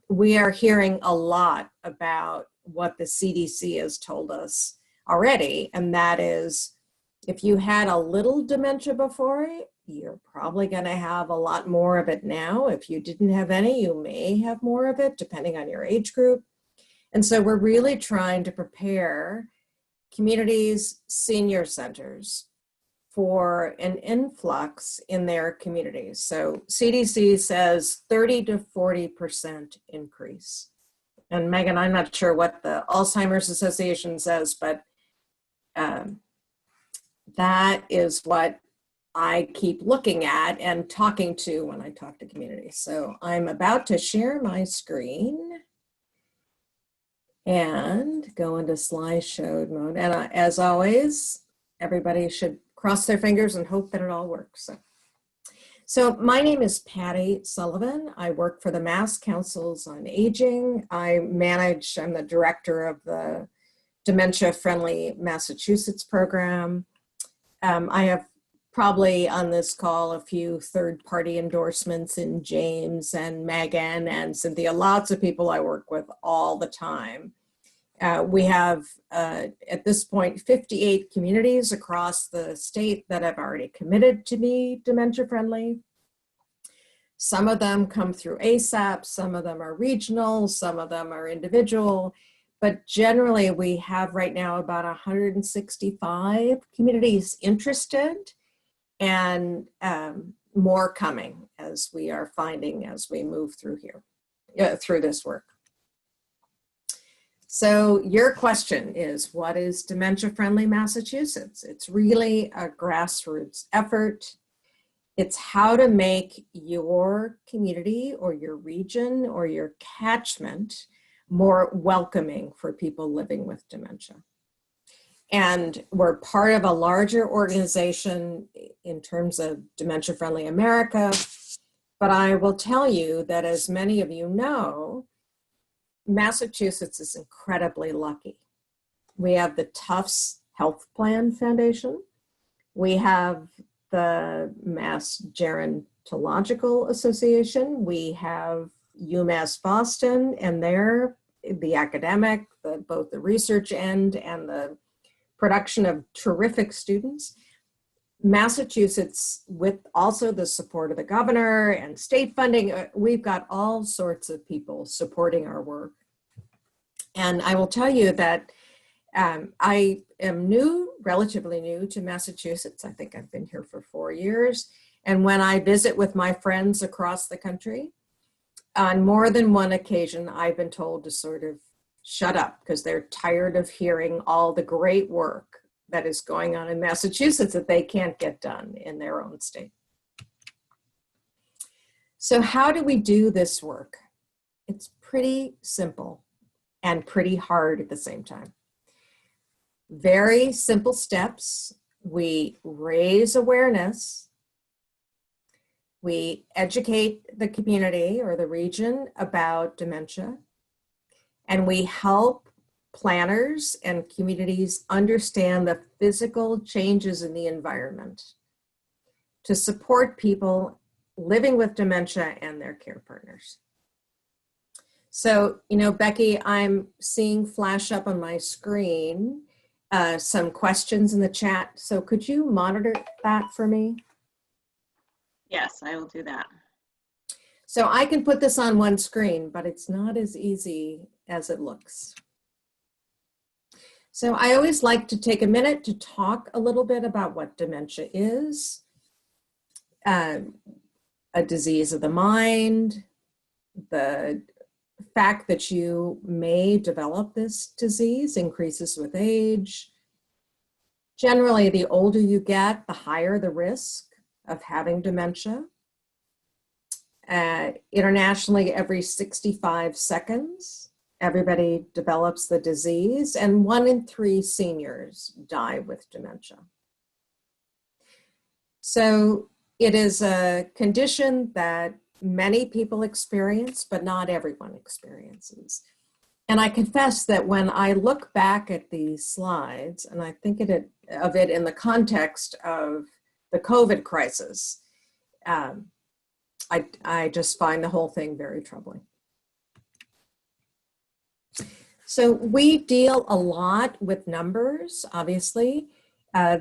we are hearing a lot about what the CDC has told us already, and that is if you had a little dementia before, you're probably going to have a lot more of it now. If you didn't have any, you may have more of it, depending on your age group. And so we're really trying to prepare communities, senior centers for an influx in their communities. So CDC says 30 to 40% increase. And Megan, I'm not sure what the Alzheimer's Association says, but that is what I keep looking at and talking to when I talk to communities. So I'm about to share my screen and go into slideshow mode. And as always, everybody should cross their fingers and hope that it all works. So my name is Patty Sullivan. I work for the Mass Councils on Aging. I'm the director of the Dementia Friendly Massachusetts program. I have probably on this call a few third-party endorsements in James and Megan and Cynthia, lots of people I work with all the time. We have, at this point, 58 communities across the state that have already committed to be dementia friendly. Some of them come through ASAP, some of them are regional, some of them are individual, but generally we have right now about 165 communities interested, and more coming as we are finding as we move through here, through this work. So your question is, what is Dementia Friendly Massachusetts? It's really a grassroots effort. It's how to make your community or your region or your catchment more welcoming for people living with dementia. And we're part of a larger organization in terms of Dementia Friendly America. But I will tell you that, as many of you know, Massachusetts is incredibly lucky. We have the Tufts Health Plan Foundation. We have the Mass Gerontological Association. We have UMass Boston and the academic, both the research end and the production of terrific students. Massachusetts, with also the support of the governor and state funding, we've got all sorts of people supporting our work. And I will tell you that I am relatively new to Massachusetts. I think I've been here for 4 years. And when I visit with my friends across the country, on more than one occasion, I've been told to sort of shut up because they're tired of hearing all the great work that is going on in Massachusetts that they can't get done in their own state. So how do we do this work? It's pretty simple and pretty hard at the same time. Very simple steps. We raise awareness. We educate the community or the region about dementia. And we help planners and communities understand the physical changes in the environment to support people living with dementia and their care partners. So, Becky, I'm seeing flash up on my screen some questions in the chat. So could you monitor that for me? Yes, I will do that. So I can put this on one screen, but it's not as easy as it looks. So I always like to take a minute to talk a little bit about what dementia is, a disease of the mind, the fact that you may develop this disease increases with age. Generally, the older you get, the higher the risk of having dementia. Internationally, every 65 seconds, everybody develops the disease, and 1 in 3 seniors die with dementia. So it is a condition that many people experience, but not everyone experiences. And I confess that when I look back at these slides, and I think of it in the context of the COVID crisis, I just find the whole thing very troubling. So we deal a lot with numbers, obviously.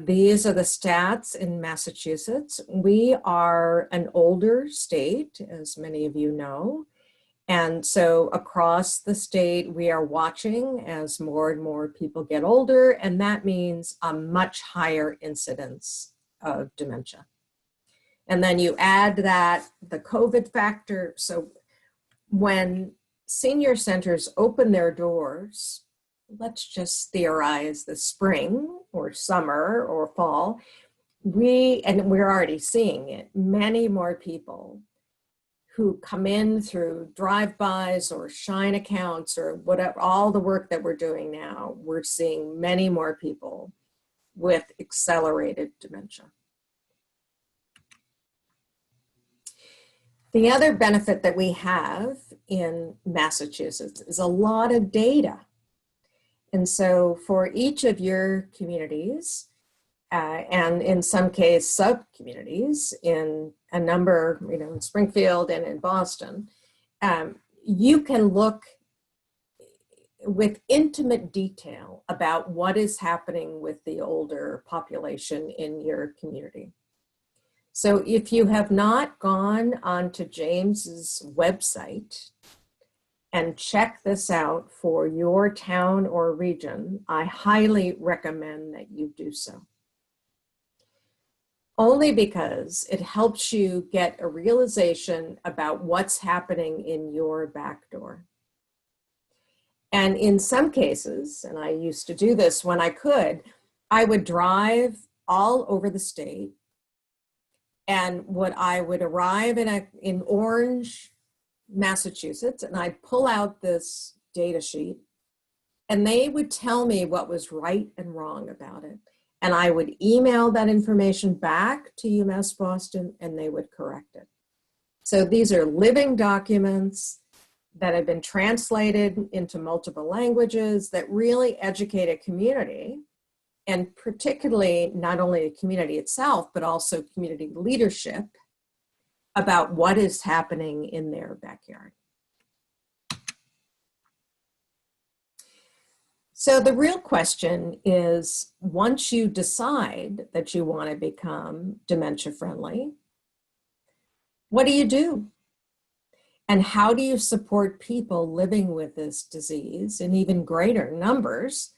These are the stats in Massachusetts. We are an older state, as many of you know. And so across the state, we are watching as more and more people get older, and that means a much higher incidence of dementia. And then you add that the COVID factor. So when senior centers open their doors, let's just theorize the spring or summer or fall, and we're already seeing it, many more people who come in through drive-bys or Shine accounts or whatever, all the work that we're doing now, we're seeing many more people with accelerated dementia. The other benefit that we have in Massachusetts is a lot of data. And so for each of your communities, and in some case sub-communities in a number, in Springfield and in Boston, you can look with intimate detail about what is happening with the older population in your community. So if you have not gone onto James's website and check this out for your town or region, I highly recommend that you do so. Only because it helps you get a realization about what's happening in your back door. And in some cases, and I used to do this when I could, I would drive all over the state, and I would arrive in Orange, Massachusetts, and I'd pull out this data sheet, and they would tell me what was right and wrong about it. And I would email that information back to UMass Boston, and they would correct it. So these are living documents that have been translated into multiple languages that really educate a community, and particularly not only the community itself, but also community leadership about what is happening in their backyard. So the real question is, once you decide that you want to become dementia friendly, what do you do? And how do you support people living with this disease in even greater numbers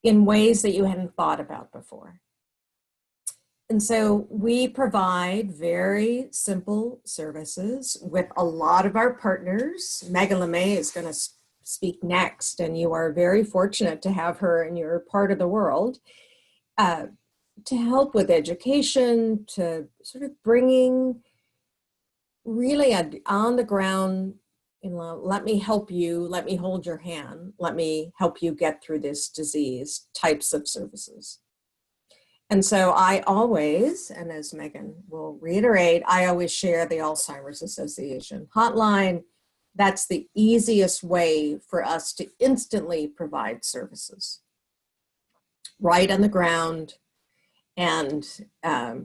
in ways that you hadn't thought about before? And so we provide very simple services with a lot of our partners. Meghan Lemay is going to speak next, and you are very fortunate to have her in your part of the world to help with education, to sort of bringing really on the ground, let me help you, let me hold your hand, let me help you get through this disease types of services. And so I always, and as Meghan will reiterate, I always share the Alzheimer's Association hotline. That's the easiest way for us to instantly provide services right on the ground, and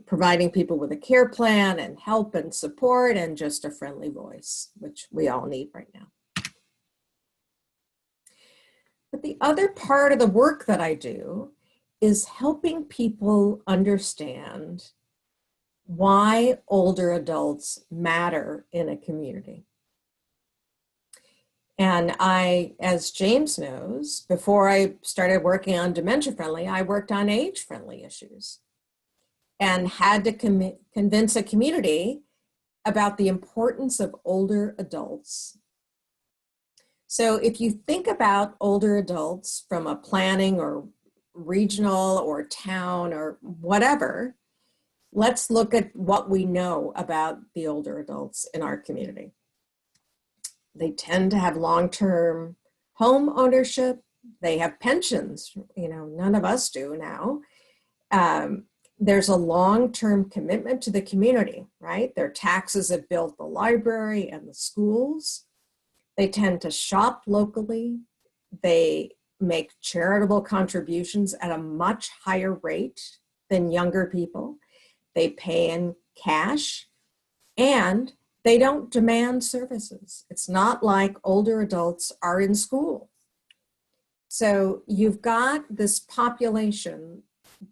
providing people with a care plan and help and support and just a friendly voice, which we all need right now. But the other part of the work that I do is helping people understand why older adults matter in a community. And as James knows, before I started working on Dementia Friendly, I worked on age-friendly issues and had to convince a community about the importance of older adults. So if you think about older adults from a planning or regional or town or whatever, let's look at what we know about the older adults in our community. They tend to have long-term home ownership. They have pensions, none of us do now. There's a long-term commitment to the community, right? Their taxes have built the library and the schools. They tend to shop locally. They make charitable contributions at a much higher rate than younger people. They pay in cash, and They don't demand services. It's not like older adults are in school. So you've got this population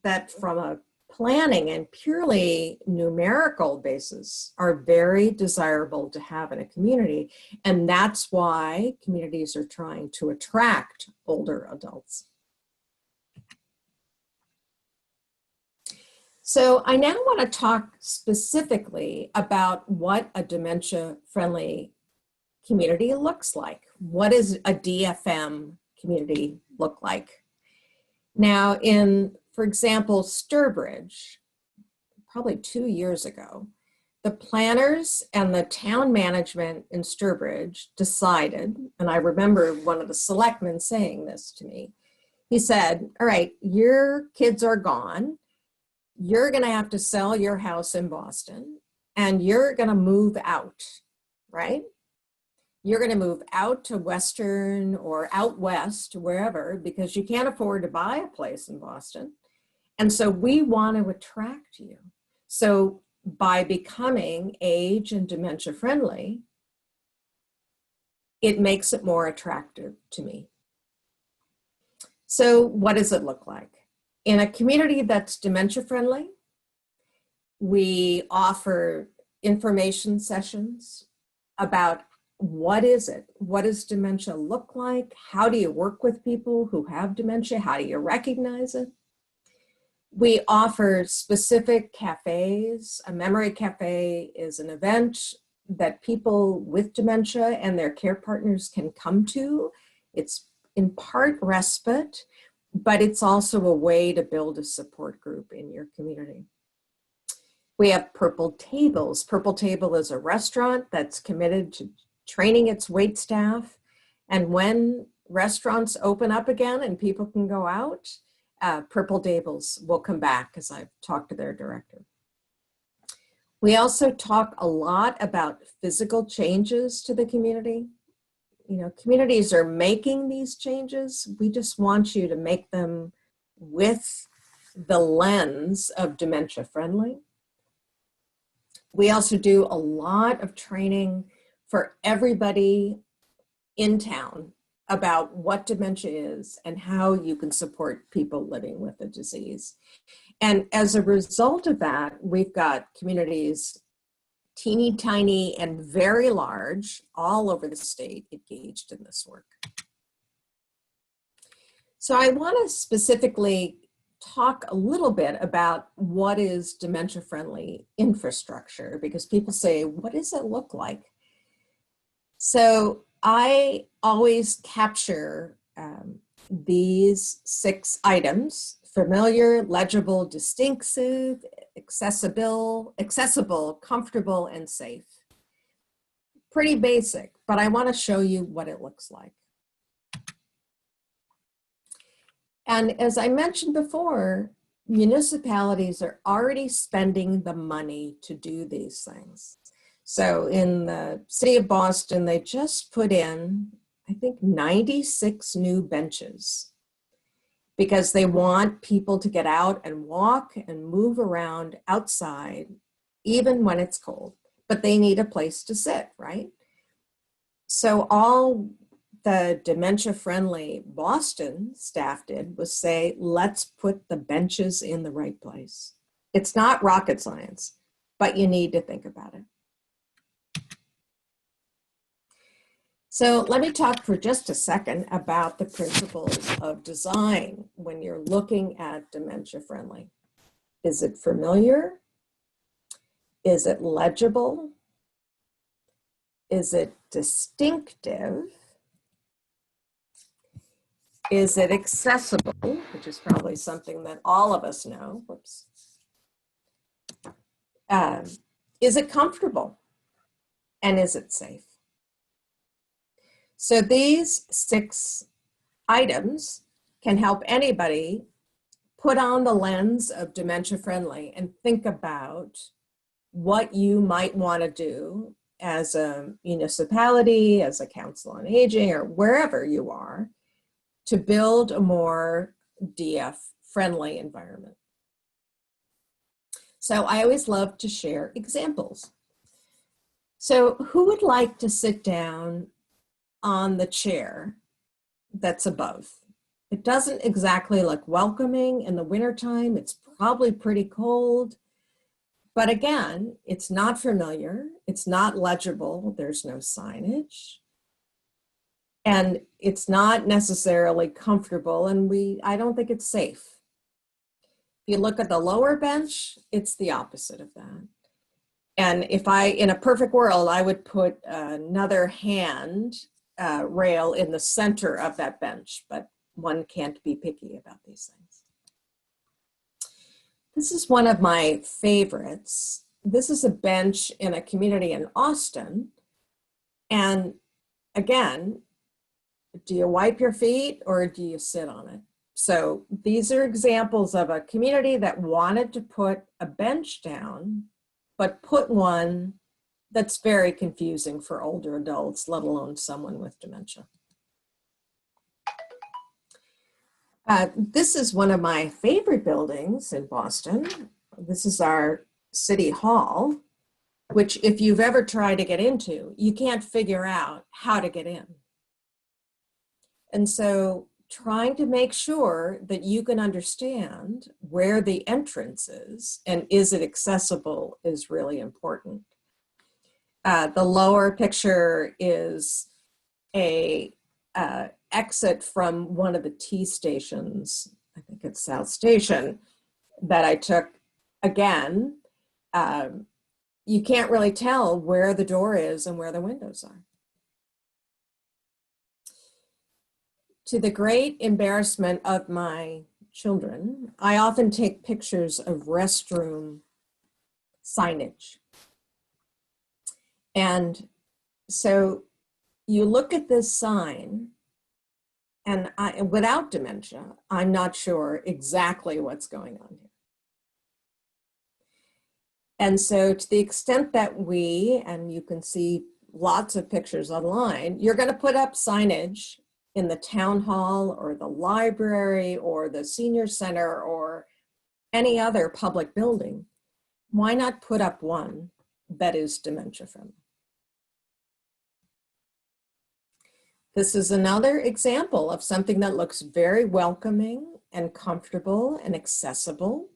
that from a planning and purely numerical basis are very desirable to have in a community. And that's why communities are trying to attract older adults. So I now want to talk specifically about what a dementia-friendly community looks like. What does a DFM community look like? Now for example, Sturbridge, probably 2 years ago, the planners and the town management in Sturbridge decided, and I remember one of the selectmen saying this to me, he said, all right, your kids are gone. You're going to have to sell your house in Boston and you're going to move out, right? You're going to move out to Western or out West, wherever, because you can't afford to buy a place in Boston. And so we want to attract you. So by becoming age and dementia friendly, it makes it more attractive to me. So what does it look like? In a community that's dementia friendly, we offer information sessions about what is it? What does dementia look like? How do you work with people who have dementia? How do you recognize it? We offer specific cafes. A memory cafe is an event that people with dementia and their care partners can come to. It's in part respite, but it's also a way to build a support group in your community. We have Purple Tables. Purple Table is a restaurant that's committed to training its wait staff. And when restaurants open up again and people can go out, Purple Tables will come back, because I've talked to their director. We also talk a lot about physical changes to the community. You know, communities are making these changes. We just want you to make them with the lens of dementia friendly. We also do a lot of training for everybody in town about what dementia is and how you can support people living with the disease. And as a result of that, we've got communities teeny tiny and very large all over the state engaged in this work. So I want to specifically talk a little bit about what is dementia friendly infrastructure, because people say, what does it look like? So I always capture these 6 items: familiar, legible, distinctive, accessible, comfortable, and safe. Pretty basic, but I want to show you what it looks like. And as I mentioned before, municipalities are already spending the money to do these things. So in the city of Boston, they just put in, I think, 96 new benches, because they want people to get out and walk and move around outside, even when it's cold, but they need a place to sit, right? So all the dementia-friendly Boston staff did was say, let's put the benches in the right place. It's not rocket science, but you need to think about it. So let me talk for just a second about the principles of design when you're looking at dementia friendly. Is it familiar? Is it legible? Is it distinctive? Is it accessible, which is probably something that all of us know? Whoops. Is it comfortable? And is it safe? So these 6 items can help anybody put on the lens of dementia friendly and think about what you might want to do as a municipality, as a council on aging, or wherever you are, to build a more DF friendly environment. So I always love to share examples. So who would like to sit down on the chair that's above? It doesn't exactly look welcoming in the wintertime. It's probably pretty cold. But again, it's not familiar. It's not legible. There's no signage. And it's not necessarily comfortable. And I don't think it's safe. If you look at the lower bench, it's the opposite of that. And if in a perfect world, I would put another hand rail in the center of that bench, but one can't be picky about these things. This is one of my favorites. This is a bench in a community in Austin. And again, do you wipe your feet or do you sit on it? So these are examples of a community that wanted to put a bench down, but put one that's very confusing for older adults, let alone someone with dementia. This is one of my favorite buildings in Boston. This is our city hall, which if you've ever tried to get into, you can't figure out how to get in. And so trying to make sure that you can understand where the entrance is and is it accessible is really important. The lower picture is a exit from one of the T stations, I think it's South Station, that I took. Again, you can't really tell where the door is and where the windows are. To the great embarrassment of my children, I often take pictures of restroom signage. And so you look at this sign, and without dementia, I'm not sure exactly what's going on here. And so to the extent that and you can see lots of pictures online, you're going to put up signage in the town hall or the library or the senior center or any other public building. Why not put up one that is dementia friendly? This is another example of something that looks very welcoming and comfortable and accessible.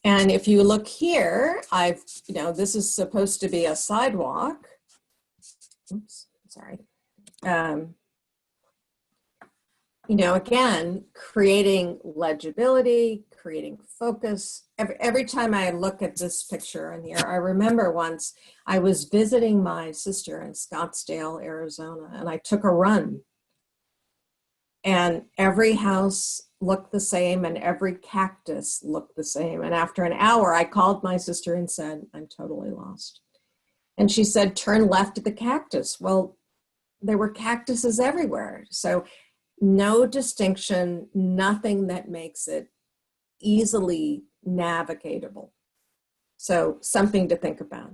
And if you look here, this is supposed to be a sidewalk. Oops, sorry. Again, creating legibility, creating focus. Every time I look at this picture in here, I remember once I was visiting my sister in Scottsdale, Arizona, and I took a run. And every house looked the same and every cactus looked the same. And after an hour, I called my sister and said, I'm totally lost. And she said, turn left at the cactus. Well, there were cactuses everywhere. So no distinction, nothing that makes it easily navigatable. So something to think about.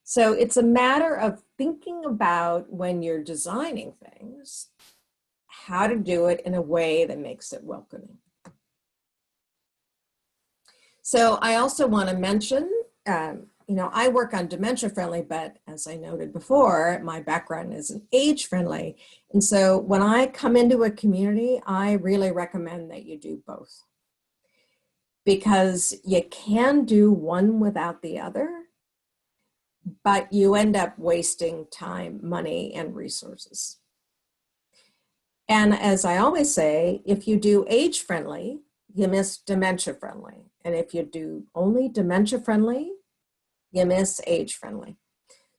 So it's a matter of thinking about when you're designing things, how to do it in a way that makes it welcoming. So I also want to mention, I work on dementia friendly, but as I noted before, my background is in age friendly. And so when I come into a community, I really recommend that you do both, because you can do one without the other, but you end up wasting time, money, and resources. And as I always say, if you do age friendly, you miss dementia friendly. And if you do only dementia friendly, you miss age friendly.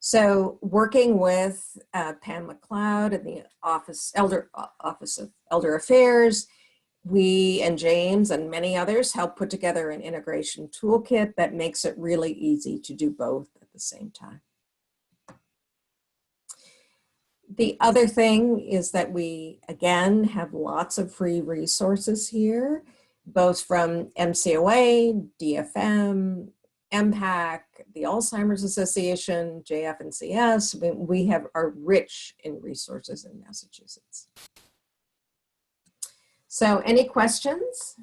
So working with Pam McLeod in the Office of Elder Affairs, we and James and many others help put together an integration toolkit that makes it really easy to do both at the same time. The other thing is that we, again, have lots of free resources here, both from MCOA, DFM, MPAC, the Alzheimer's Association, JF&CS. We are rich in resources in Massachusetts. So any questions?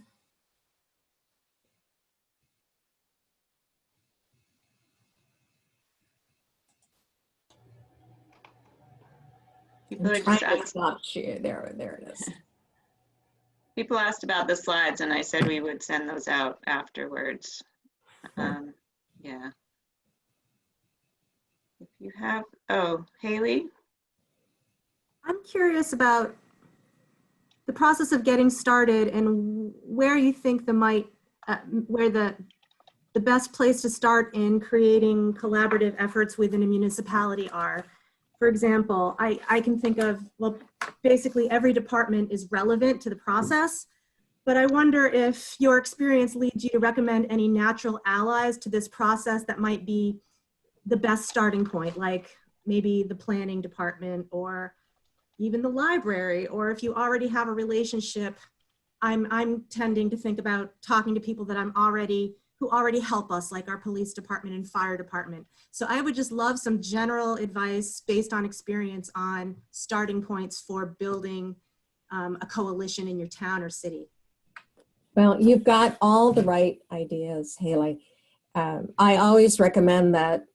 People I'm are trying just to asked, stop share. There it is. people asked about the slides, and I said we would send those out afterwards. Yeah. If you have, oh, Haley? I'm curious about the process of getting started and where you think where the best place to start in creating collaborative efforts within a municipality are. For example, I can think of, well, basically every department is relevant to the process, but I wonder if your experience leads you to recommend any natural allies to this process that might be the best starting point, like maybe the planning department or even the library, or if you already have a relationship, I'm tending to think about talking to people that who already help us, like our police department and fire department. So I would just love some general advice based on experience on starting points for building a coalition in your town or city. Well, you've got all the right ideas, Haley. I always recommend that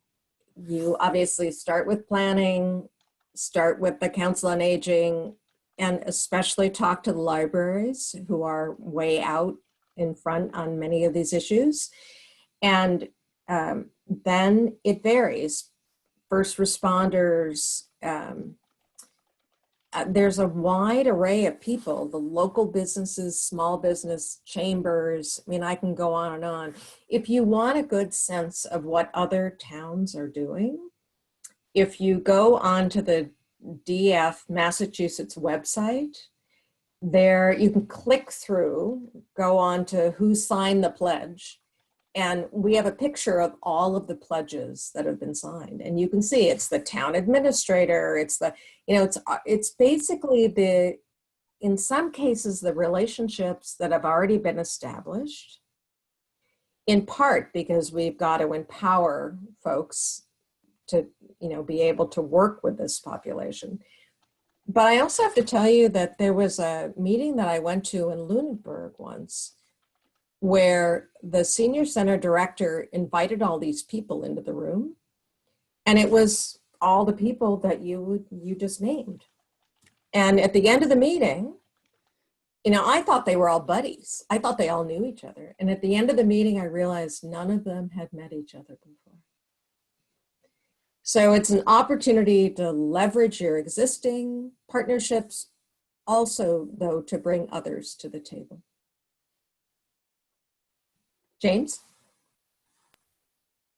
you obviously start with planning, start with the Council on Aging, and especially talk to the libraries who are way out in front on many of these issues. And then it varies. First responders, there's a wide array of people, the local businesses, small business chambers. I mean, I can go on and on. If you want a good sense of what other towns are doing, if you go onto the DF Massachusetts website, there you can click through, go on to who signed the pledge, and we have a picture of all of the pledges that have been signed. And you can see it's the town administrator, it's the, it's basically in some cases, the relationships that have already been established, in part because we've got to empower folks to, be able to work with this population. But I also have to tell you that there was a meeting that I went to in Lunenburg once where the senior center director invited all these people into the room, and it was all the people that you just named. And at the end of the meeting, I thought they were all buddies. I thought they all knew each other. And at the end of the meeting, I realized none of them had met each other before. So it's an opportunity to leverage your existing partnerships, also though, to bring others to the table. James?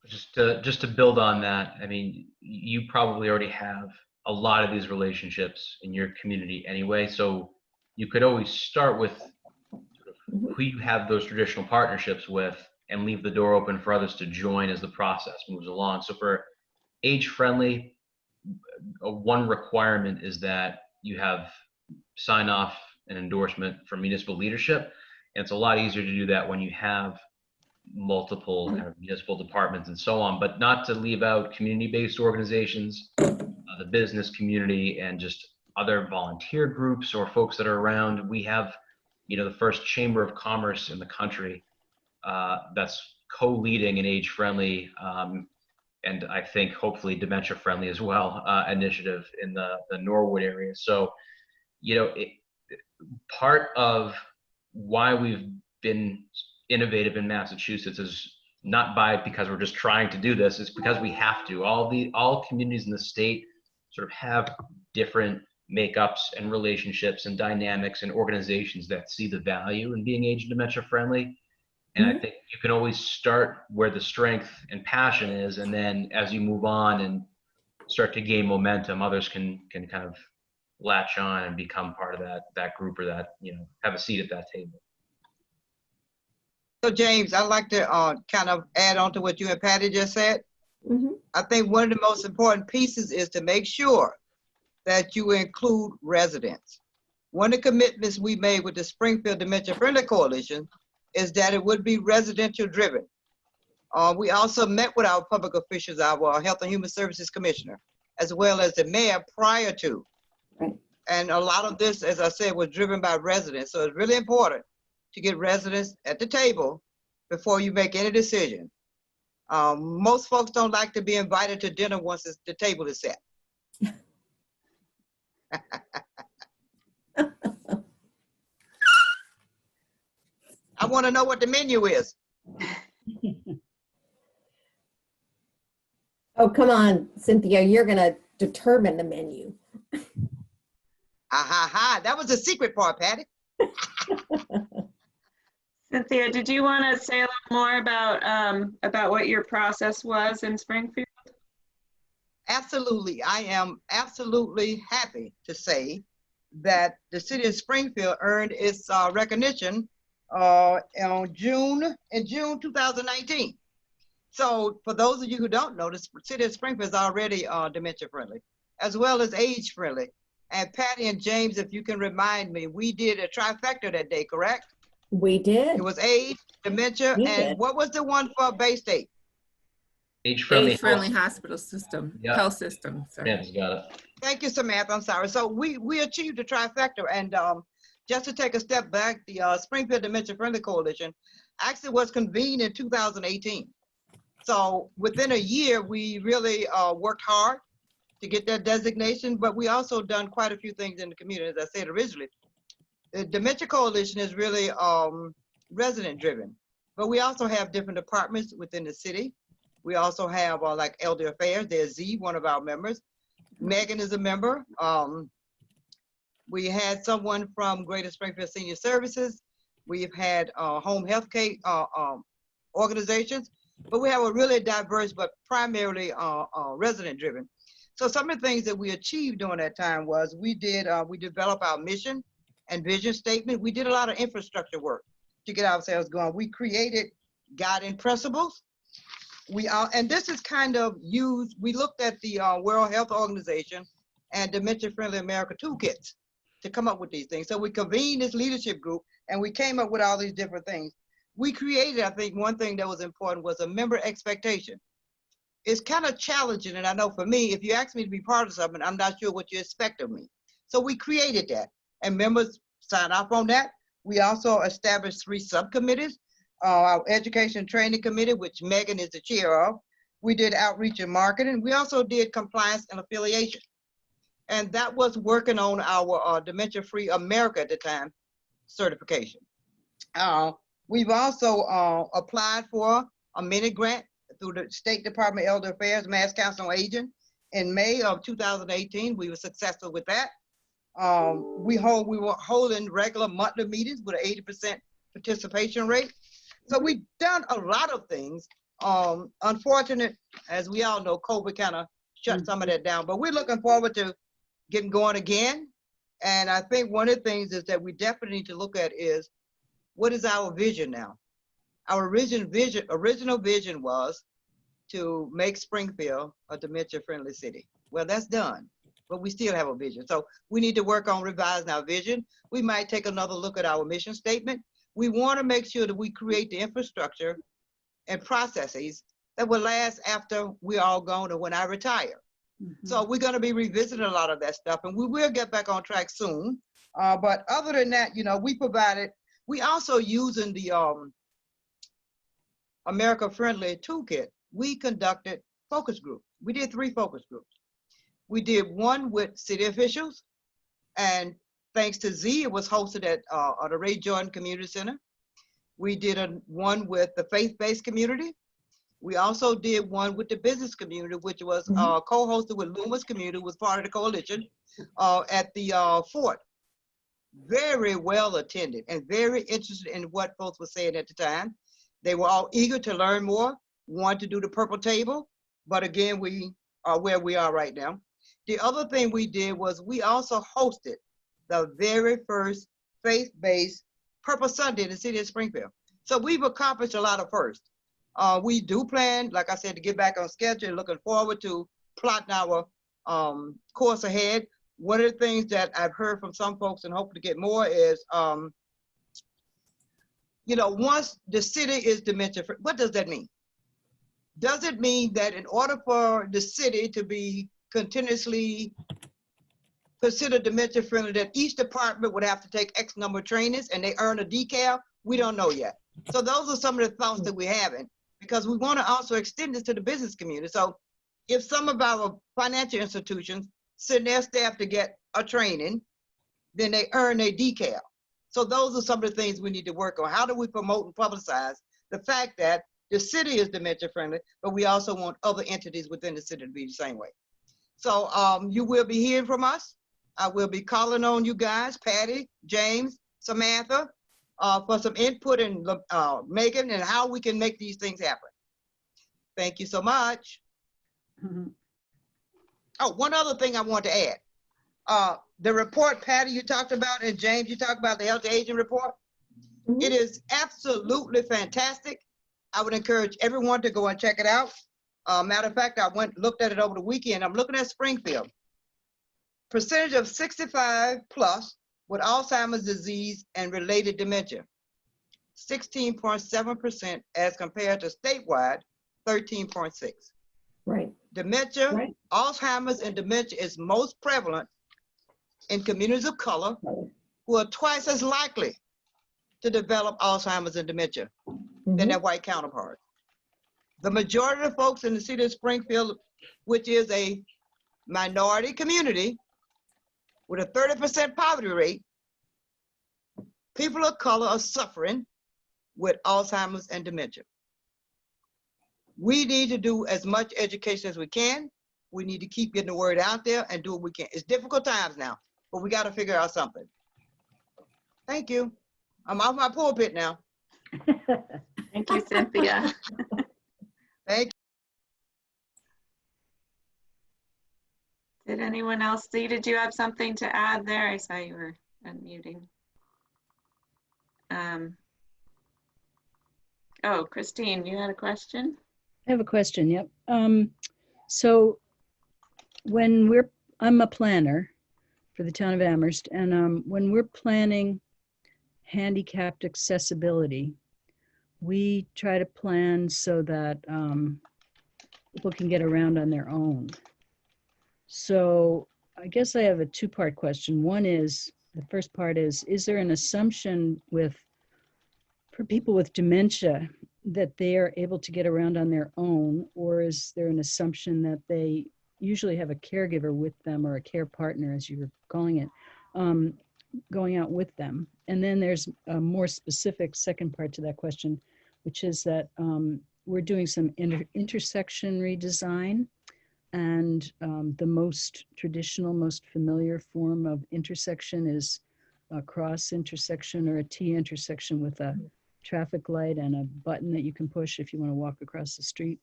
Just to build on that, I mean, you probably already have a lot of these relationships in your community anyway, so you could always start with who you have those traditional partnerships with and leave the door open for others to join as the process moves along. So for age friendly, one requirement is that you have sign off and endorsement from municipal leadership. And it's a lot easier to do that when you have multiple kind of municipal departments and so on, but not to leave out community-based organizations, the business community, and just other volunteer groups or folks that are around. We have, the first chamber of commerce in the country that's co-leading an age-friendly and I think hopefully dementia friendly as well initiative in the Norwood area. So, part of why we've been innovative in Massachusetts is not because we're just trying to do this, it's because we have to. All communities in the state sort of have different makeups and relationships and dynamics and organizations that see the value in being age and dementia friendly. And I think you can always start where the strength and passion is, and then as you move on and start to gain momentum, others can kind of latch on and become part of that group, or that, have a seat at that table. So James, I'd like to kind of add on to what you and Patty just said. I think one of the most important pieces is to make sure that you include residents. One of the commitments we made with the Springfield Dementia Friendly Coalition is that it would be residential driven. We also met with our public officials, our Health and Human Services Commissioner, as well as the mayor prior to. Right. And a lot of this, as I said, was driven by residents. So it's really important to get residents at the table before you make any decision. Most folks don't like to be invited to dinner once the table is set. I want to know what the menu is. Oh, come on, Cynthia, you're gonna determine the menu. Ha. That was the secret part, Patty. Cynthia, did you want to say a little more about what your process was in Springfield? Absolutely. I am absolutely happy to say that the city of Springfield earned its recognition in June 2019. So for those of you who don't know, the city of Springfield is already dementia friendly, as well as age friendly. And Patty and James, if you can remind me, we did a trifecta that day, correct? We did. It was age, dementia, We and did. what was the one for Bay State? Age-friendly Age-friendly hospital system, Yep. health system. Sorry. Samantha's got it. Thank you, Samantha. I'm sorry. So we achieved a trifecta, and just to take a step back, the Springfield Dementia Friendly Coalition actually was convened in 2018. So within a year, we really worked hard to get that designation, but we also done quite a few things in the community. As I said originally, the Dementia Coalition is really resident driven, but we also have different departments within the city. We also have like Elder Affairs. There's Z, one of our members. Meghan is a member. We had someone from Greater Springfield Senior Services. We've had home health care organizations, but we have a really diverse, but primarily resident driven. So some of the things that we achieved during that time was we developed our mission and vision statement. We did a lot of infrastructure work to get ourselves going. We created guiding principles. And this is kind of used, we looked at the World Health Organization and Dementia Friendly America toolkits to come up with these things. So we convened this leadership group and we came up with all these different things. We created, I think one thing that was important was a member expectation. It's kind of challenging, and I know for me, if you ask me to be part of something, I'm not sure what you expect of me. So we created that and members signed off on that. We also established 3 subcommittees. Our Education and Training Committee, which Meghan is the chair of. We did outreach and marketing. We also did compliance and affiliation. And that was working on our Dementia Free America at the time certification. We've also applied for a mini grant through the State Department of Elder Affairs, Mass Council on Aging. In May of 2018, we were successful with that. We were holding regular monthly meetings with an 80% participation rate. So we've done a lot of things. Unfortunate, as we all know, COVID kind of shut some of that down, but we're looking forward to getting going again. And I think one of the things is that we definitely need to look at is, what is our vision now? Our original vision was to make Springfield a dementia-friendly city. Well, that's done, but we still have a vision. So we need to work on revising our vision. We might take another look at our mission statement. We want to make sure that we create the infrastructure and processes that will last after we're all gone or when I retire. So we're going to be revisiting a lot of that stuff, and we will get back on track soon. But other than that, you know, we also using the America Friendly Toolkit. We conducted focus groups. We did 3 focus groups. We did one with city officials, and thanks to Z, it was hosted at the Ray Jordan Community Center. We did one with the faith-based community. We also did one with the business community, which was co-hosted with Loomis Community, was part of the coalition, at the Fort. Very well attended and very interested in what folks were saying at the time. They were all eager to learn more, wanted to do the purple table, but again, we are where we are right now. The other thing we did was we also hosted the very first faith-based Purple Sunday in the city of Springfield. So we've accomplished a lot of firsts. We do plan, like I said, to get back on schedule, looking forward to plotting our course ahead. One of the things that I've heard from some folks and hope to get more is, you know, once the city is dementia free, what does that mean? Does it mean that in order for the city to be continuously considered dementia friendly, that each department would have to take X number of trainings and they earn a decal? We don't know yet. So those are some of the thoughts that we're having, because we want to also extend this to the business community. So if some of our financial institutions send their staff to get a training, then they earn their decal. So those are some of the things we need to work on. How do we promote and publicize the fact that the city is dementia friendly, but we also want other entities within the city to be the same way. So you will be hearing from us. I will be calling on you guys, Patty, James, Samantha, for some input, and Megan, and how we can make these things happen. Thank you so much. Oh, one other thing I want to add. The report, Patty, you talked about, and James, you talked about the healthy aging report. It is absolutely fantastic. I would encourage everyone to go and check it out. Matter of fact, I looked at it over the weekend. I'm looking at Springfield. Percentage of 65 plus with Alzheimer's disease and related dementia, 16.7% as compared to statewide, 13.6. Right. Dementia, Right. Alzheimer's and dementia is most prevalent in communities of color who are twice as likely to develop Alzheimer's and dementia than their white counterparts. The majority of folks in the city of Springfield, which is a minority community with a 30% poverty rate, people of color are suffering with Alzheimer's and dementia. We need to do as much education as we can. We need to keep getting the word out there and do what we can. It's difficult times now, but we got to figure out something. Thank you. I'm off my pulpit now. Thank you, Cynthia. Thank Did anyone else see? Did you have something to add there? I saw you were unmuting. Oh, Christine, you had a question? I have a question, yep. So when I'm a planner for the town of Amherst, and when we're planning handicapped accessibility, we try to plan so that people can get around on their own. So I guess I have a two-part question. One is, the first part is there an assumption for people with dementia that they are able to get around on their own, or is there an assumption that they usually have a caregiver with them, or a care partner, as you were calling it, going out with them? And then there's a more specific second part to that question, which is that we're doing some intersection redesign, and the most traditional, most familiar form of intersection is a cross intersection or a T intersection with a traffic light and a button that you can push if you want to walk across the street.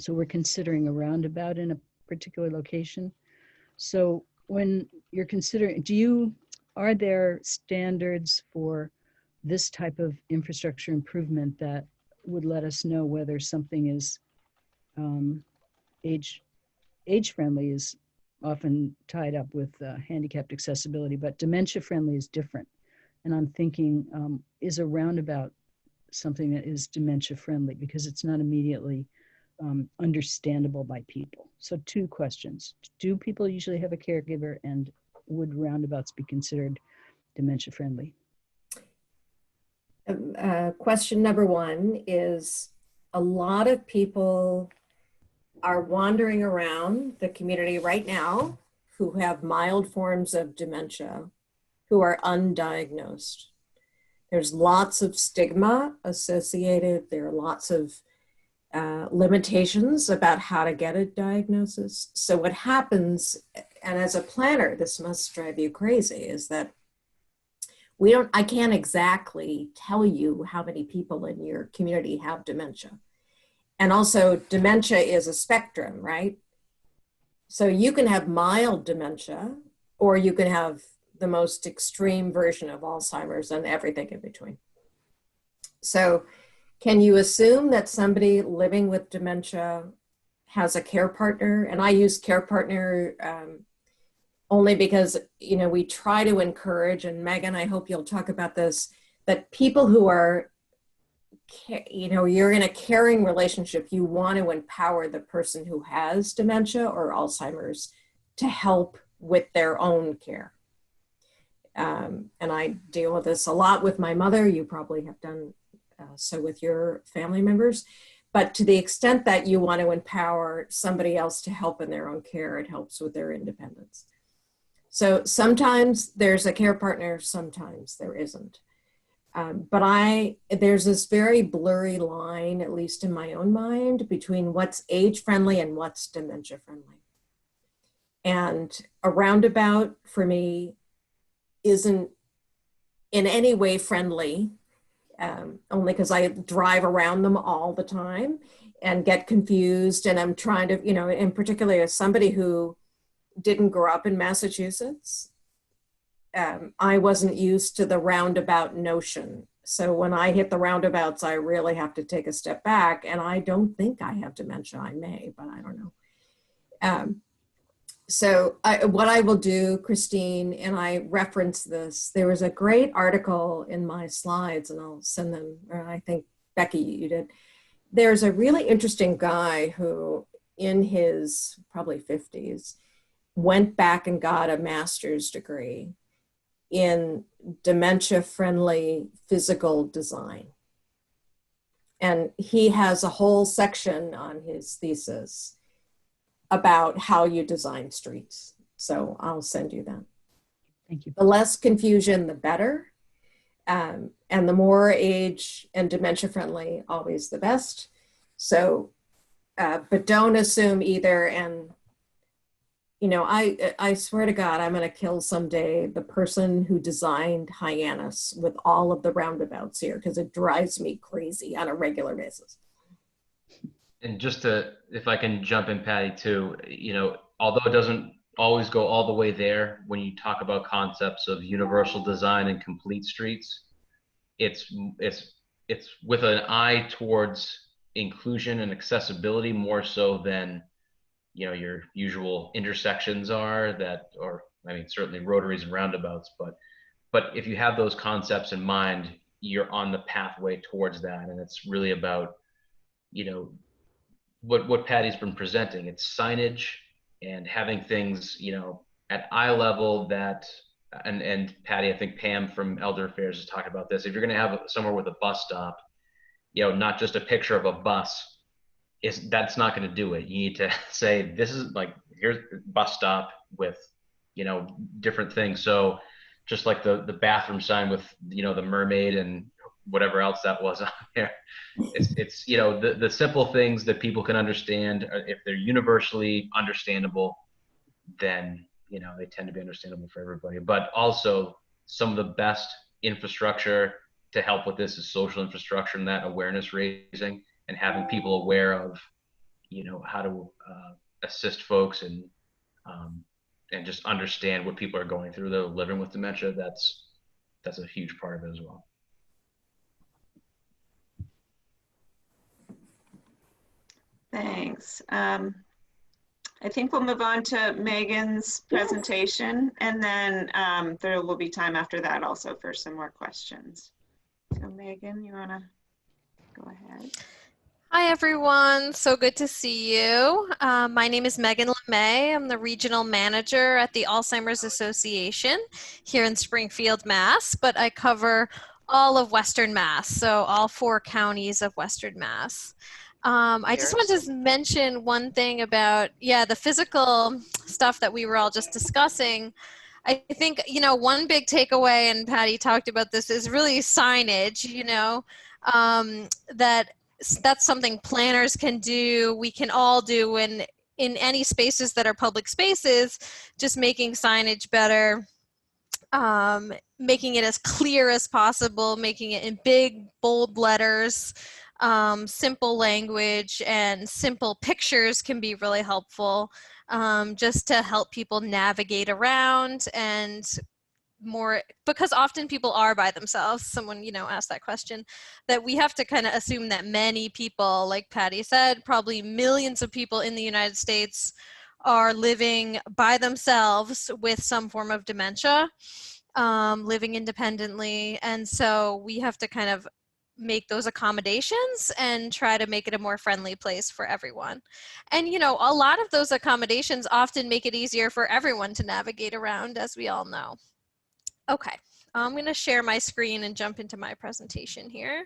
So we're considering a roundabout in a particular location. So when you're considering, are there standards for this type of infrastructure improvement that would let us know whether something is age friendly? Is often tied up with handicapped accessibility, but dementia friendly is different. And I'm thinking, is a roundabout something that is dementia friendly, because it's not immediately understandable by people? So two questions. Do people usually have a caregiver, and would roundabouts be considered dementia friendly? Question number one is, a lot of people are wandering around the community right now who have mild forms of dementia, who are undiagnosed. There's lots of stigma associated. There are lots of limitations about how to get a diagnosis. So what happens, and as a planner, this must drive you crazy, is that I can't exactly tell you how many people in your community have dementia. And also, dementia is a spectrum, right? So you can have mild dementia, or you can have the most extreme version of Alzheimer's, and everything in between. So can you assume that somebody living with dementia has a care partner? And I use care partner only because, we try to encourage, and Megan, I hope you'll talk about this, that people who are, you're in a caring relationship, you want to empower the person who has dementia or Alzheimer's to help with their own care. And I deal with this a lot with my mother. You probably have done so with your family members. But to the extent that you want to empower somebody else to help in their own care, it helps with their independence. So sometimes there's a care partner, sometimes there isn't. But there's this very blurry line, at least in my own mind, between what's age friendly and what's dementia friendly. And a roundabout for me isn't in any way friendly, only because I drive around them all the time and get confused. And I'm trying to, in particular, as somebody who didn't grow up in Massachusetts, I wasn't used to the roundabout notion. So when I hit the roundabouts, I really have to take a step back. And I don't think I have dementia. I may, but I don't know. So what I will do, Christine, and I reference this, there was a great article in my slides, and I'll send them, or I think, Becky, you did. There's a really interesting guy who, in his probably 50s, went back and got a master's degree in dementia friendly physical design. And he has a whole section on his thesis about how you design streets. So I'll send you that. Thank you. The less confusion, the better. And the more age and dementia friendly, always the best. So, but don't assume either. And, I swear to God, I'm going to kill someday the person who designed Hyannis with all of the roundabouts here, because it drives me crazy on a regular basis. And just if I can jump in, Patty, too, although it doesn't always go all the way there, when you talk about concepts of universal design and complete streets, it's with an eye towards inclusion and accessibility more so than, your usual intersections are certainly rotaries and roundabouts, but if you have those concepts in mind, you're on the pathway towards that. And it's really about, what Patty's been presenting. It's signage and having things, at eye level that, and Patty, I think Pam from Elder Affairs has talked about this. If you're going to have somewhere with a bus stop, not just a picture of a bus, that's not going to do it. You need to say, this is here's the bus stop with, different things. So just like the bathroom sign with, the mermaid and whatever else that was on there. It's the simple things that people can understand. If they're universally understandable, then they tend to be understandable for everybody. But also, some of the best infrastructure to help with this is social infrastructure and that awareness raising and having people aware of how to assist folks and just understand what people are going through that are living with dementia. That's a huge part of it as well. Thanks. I think we'll move on to Megan's presentation, and then there will be time after that also for some more questions. So Megan, you want to go ahead? Hi, everyone. So good to see you. My name is Meghan Lemay. I'm the regional manager at the Alzheimer's Association here in Springfield, Mass, but I cover all of Western Mass, so all 4 counties of Western Mass. I just wanted to mention one thing about, the physical stuff that we were all just discussing. I think, one big takeaway, and Patty talked about this, is really signage, that's something planners can do. We can all do in any spaces that are public spaces, just making signage better, making it as clear as possible, making it in big, bold letters, simple language, and simple pictures can be really helpful, just to help people navigate around and more, because often people are by themselves. Someone, asked that question, that we have to kind of assume that many people, like Patty said, probably millions of people in the United States are living by themselves with some form of dementia, living independently. And so we have to kind of make those accommodations and try to make it a more friendly place for everyone. And, a lot of those accommodations often make it easier for everyone to navigate around, as we all know. Okay, I'm going to share my screen and jump into my presentation here.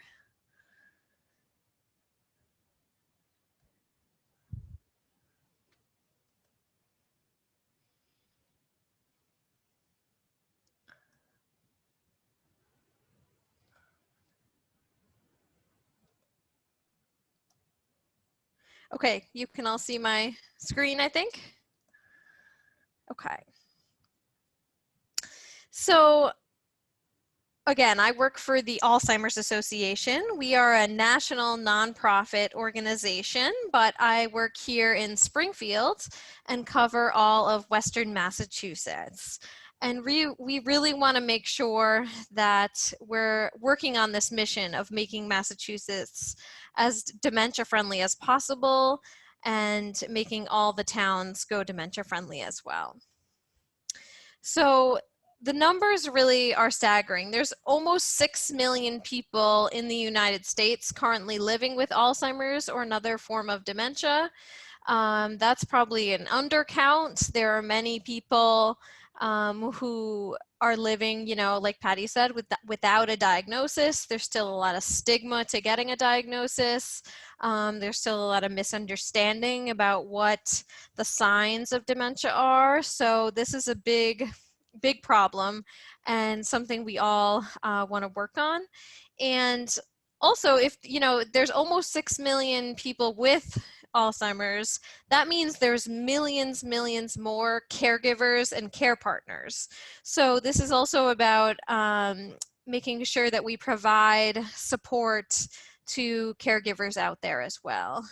Okay, you can all see my screen, I think. Okay. So again, I work for the Alzheimer's Association. We are a national nonprofit organization, but I work here in Springfield and cover all of Western Massachusetts. And we really want to make sure that we're working on this mission of making Massachusetts as dementia friendly as possible and making all the towns go dementia friendly as well. So the numbers really are staggering. There's almost 6 million people in the United States currently living with Alzheimer's or another form of dementia. That's probably an undercount. There are many people who are living, you know, like Patty said, without a diagnosis. There's still a lot of stigma to getting a diagnosis. There's still a lot of misunderstanding about what the signs of dementia are. So this is a big problem and something we all want to work on. And also, if you know, there's almost 6 million people with Alzheimer's, that means there's millions more caregivers and care partners. So this is also about making sure that we provide support to caregivers out there as well.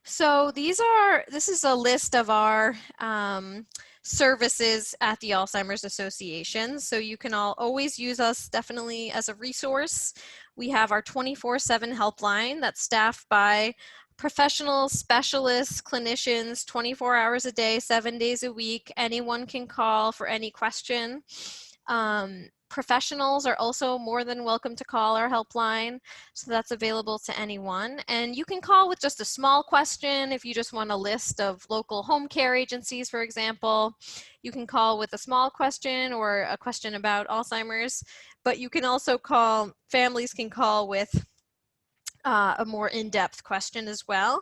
So this is a list of our services at the Alzheimer's Association. So you can always use us definitely as a resource. We have our 24/7 helpline that's staffed by professionals, specialists, clinicians, 24 hours a day, 7 days a week. Anyone can call for any question. Professionals are also more than welcome to call our helpline, so that's available to anyone. And you can call with just a small question if you just want a list of local home care agencies, for example. You can call with a small question or a question about Alzheimer's, but you can also call, families can call with a more in-depth question as well.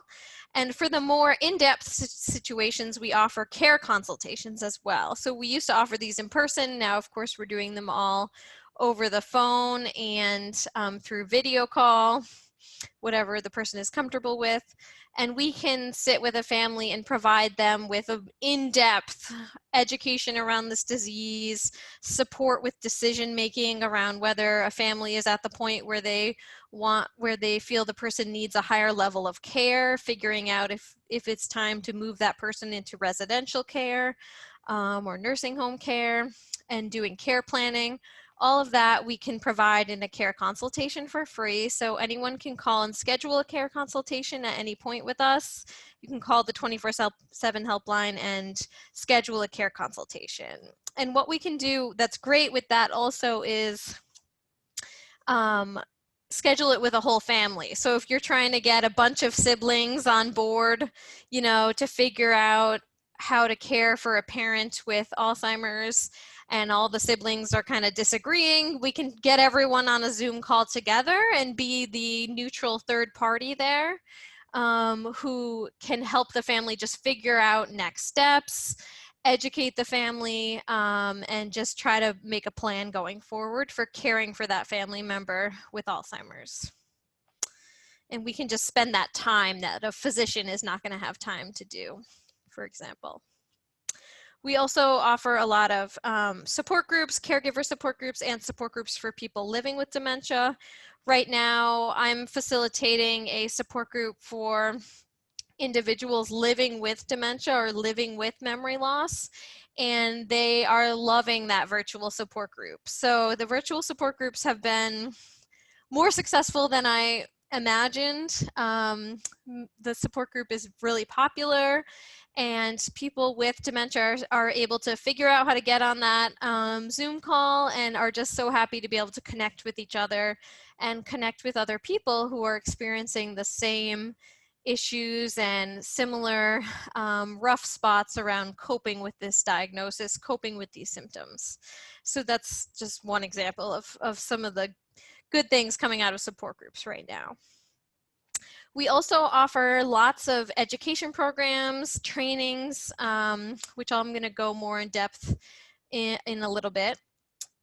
And for the more in-depth situations, we offer care consultations as well. So we used to offer these in person. Now, of course, we're doing them all over the phone and through video call, whatever the person is comfortable with. And we can sit with a family and provide them with an in-depth education around this disease, support with decision-making around whether a family is at the point where they feel the person needs a higher level of care, figuring out if it's time to move that person into residential care or nursing home care, and doing care planning. All of that we can provide in a care consultation for free. So anyone can call and schedule a care consultation at any point with us. You can call the 24/7 helpline and schedule a care consultation. And what we can do that's great with that also is schedule it with a whole family. So if you're trying to get a bunch of siblings on board, you know, to figure out how to care for a parent with Alzheimer's, and all the siblings are kind of disagreeing, we can get everyone on a Zoom call together and be the neutral third party there, who can help the family just figure out next steps, educate the family, and just try to make a plan going forward for caring for that family member with Alzheimer's. And we can just spend that time that a physician is not going to have time to do, for example. We also offer a lot of support groups, caregiver support groups, and support groups for people living with dementia. Right now, I'm facilitating a support group for individuals living with dementia or living with memory loss, and they are loving that virtual support group. So the virtual support groups have been more successful than I imagined. The support group is really popular, and people with dementia are able to figure out how to get on that Zoom call and are just so happy to be able to connect with each other and connect with other people who are experiencing the same issues and similar rough spots around coping with this diagnosis, coping with these symptoms. So that's just one example of some of the good things coming out of support groups right now. We also offer lots of education programs, trainings, which I'm going to go more in depth in a little bit.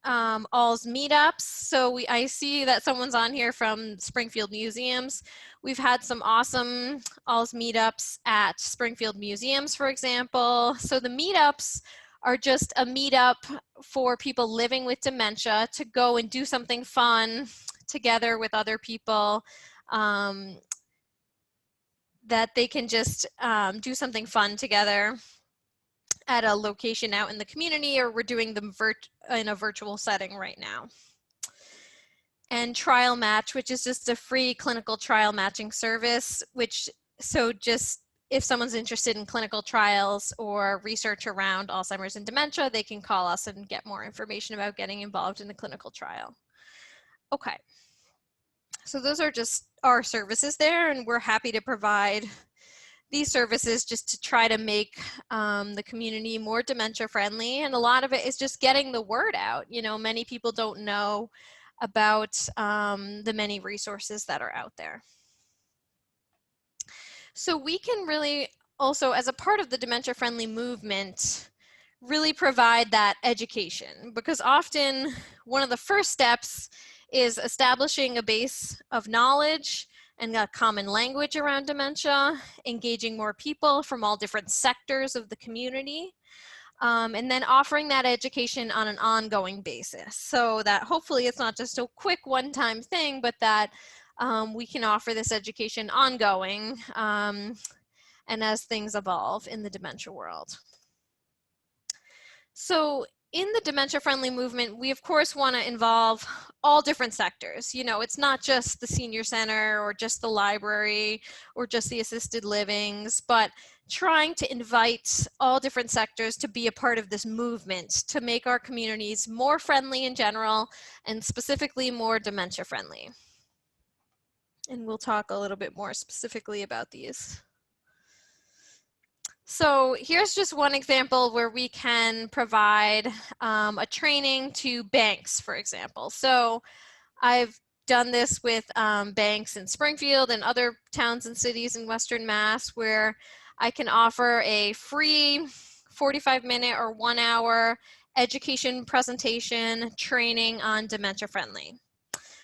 All's meetups. So I see that someone's on here from Springfield Museums. We've had some awesome All's meetups at Springfield Museums, for example. So the meetups are just a meetup for people living with dementia to go and do something fun together with other people, that they can just do something fun together at a location out in the community, or we're doing them in a virtual setting right now. And Trial Match, which is just a free clinical trial matching service, so just if someone's interested in clinical trials or research around Alzheimer's and dementia, they can call us and get more information about getting involved in a clinical trial. Okay, so those are just our services there, and we're happy to provide these services just to try to make the community more dementia friendly. And a lot of it is just getting the word out. You know, many people don't know about the many resources that are out there. So we can really also, as a part of the dementia friendly movement, really provide that education, because often one of the first steps is establishing a base of knowledge and a common language around dementia, engaging more people from all different sectors of the community, and then offering that education on an ongoing basis, so that hopefully it's not just a quick one-time thing, but that we can offer this education ongoing and as things evolve in the dementia world. So in the dementia friendly movement, we of course want to involve all different sectors. You know, it's not just the senior center or just the library or just the assisted livings, but trying to invite all different sectors to be a part of this movement to make our communities more friendly in general, and specifically more dementia friendly. And we'll talk a little bit more specifically about these. So here's just one example where we can provide a training to banks, for example. So I've done this with banks in Springfield and other towns and cities in Western Mass, where I can offer a free 45-minute or 1-hour education presentation training on dementia friendly.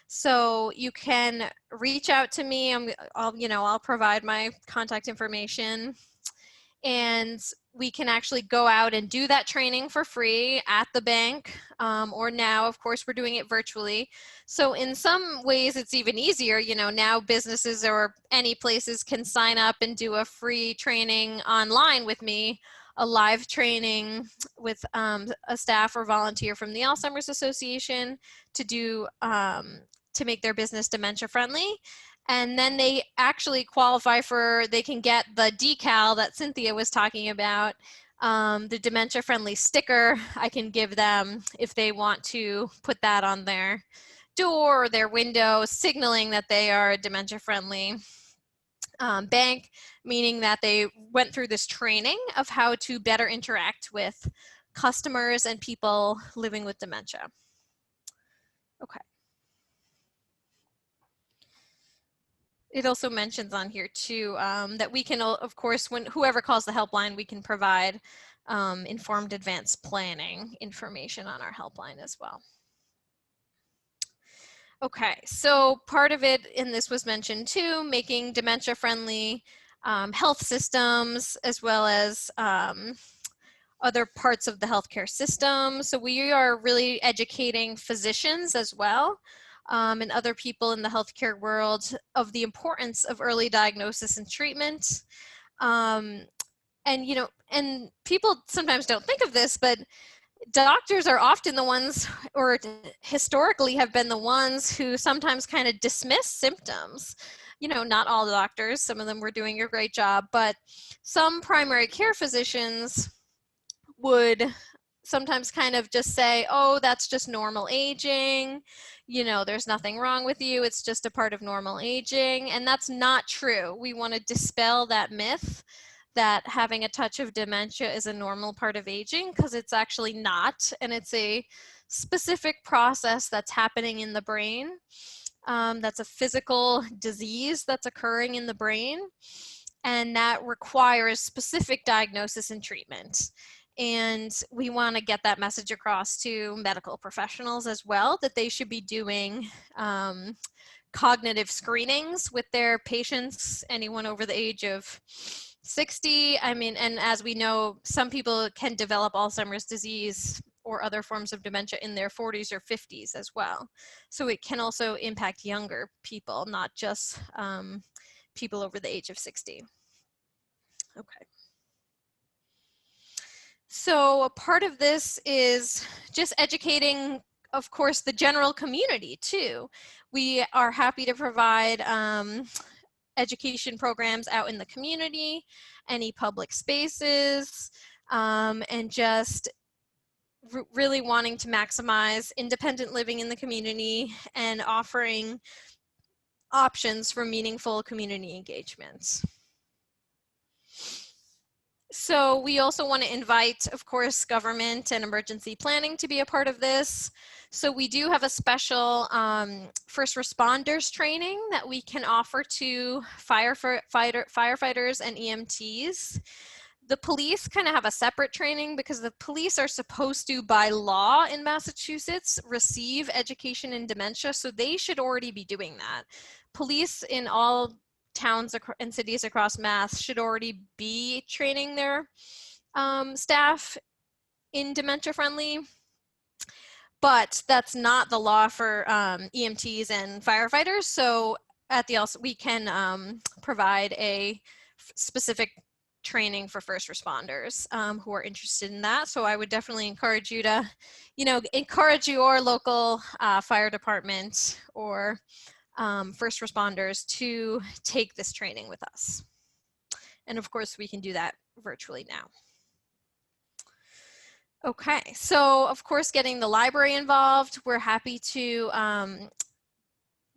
So you can reach out to me. I'll provide my contact information, and we can actually go out and do that training for free at the bank, or now, of course, we're doing it virtually. So in some ways, it's even easier. You know, now businesses or any places can sign up and do a free training online with me, a live training with a staff or volunteer from the Alzheimer's Association to make their business dementia friendly. And then they actually qualify they can get the decal that Cynthia was talking about, the dementia friendly sticker I can give them if they want to put that on their door or their window, signaling that they are a dementia friendly bank, meaning that they went through this training of how to better interact with customers and people living with dementia. Okay. It also mentions on here too that we can, of course, when whoever calls the helpline, we can provide informed advanced planning information on our helpline as well. Okay, so part of it, and this was mentioned too, making dementia friendly health systems, as well as other parts of the healthcare system. So we are really educating physicians as well, and other people in the healthcare world of the importance of early diagnosis and treatment. And people sometimes don't think of this, but doctors are often the ones, or historically have been the ones, who sometimes kind of dismiss symptoms. You know, not all doctors, some of them were doing a great job, but some primary care physicians would sometimes kind of just say, oh, that's just normal aging. You know, there's nothing wrong with you. It's just a part of normal aging. And that's not true. We want to dispel that myth that having a touch of dementia is a normal part of aging, because it's actually not. And it's a specific process that's happening in the brain. That's a physical disease that's occurring in the brain, and that requires specific diagnosis and treatment. And we want to get that message across to medical professionals as well, that they should be doing cognitive screenings with their patients, anyone over the age of 60. I mean, and as we know, some people can develop Alzheimer's disease or other forms of dementia in their 40s or 50s as well. So it can also impact younger people, not just people over the age of 60. Okay. So a part of this is just educating, of course, the general community too. We are happy to provide education programs out in the community, any public spaces, and just really wanting to maximize independent living in the community and offering options for meaningful community engagements. So we also want to invite, of course, government and emergency planning to be a part of this. So we do have a special first responders training that we can offer to firefighters and EMTs. The police kind of have a separate training because the police are supposed to, by law in Massachusetts, receive education in dementia. So they should already be doing that. Police in all towns and cities across Mass should already be training their staff in dementia friendly, but that's not the law for EMTs and firefighters. So at the we can provide a specific training for first responders who are interested in that. So I would definitely encourage you to, encourage your local fire department or first responders to take this training with us. And of course, we can do that virtually now. Okay, so of course, getting the library involved, we're happy to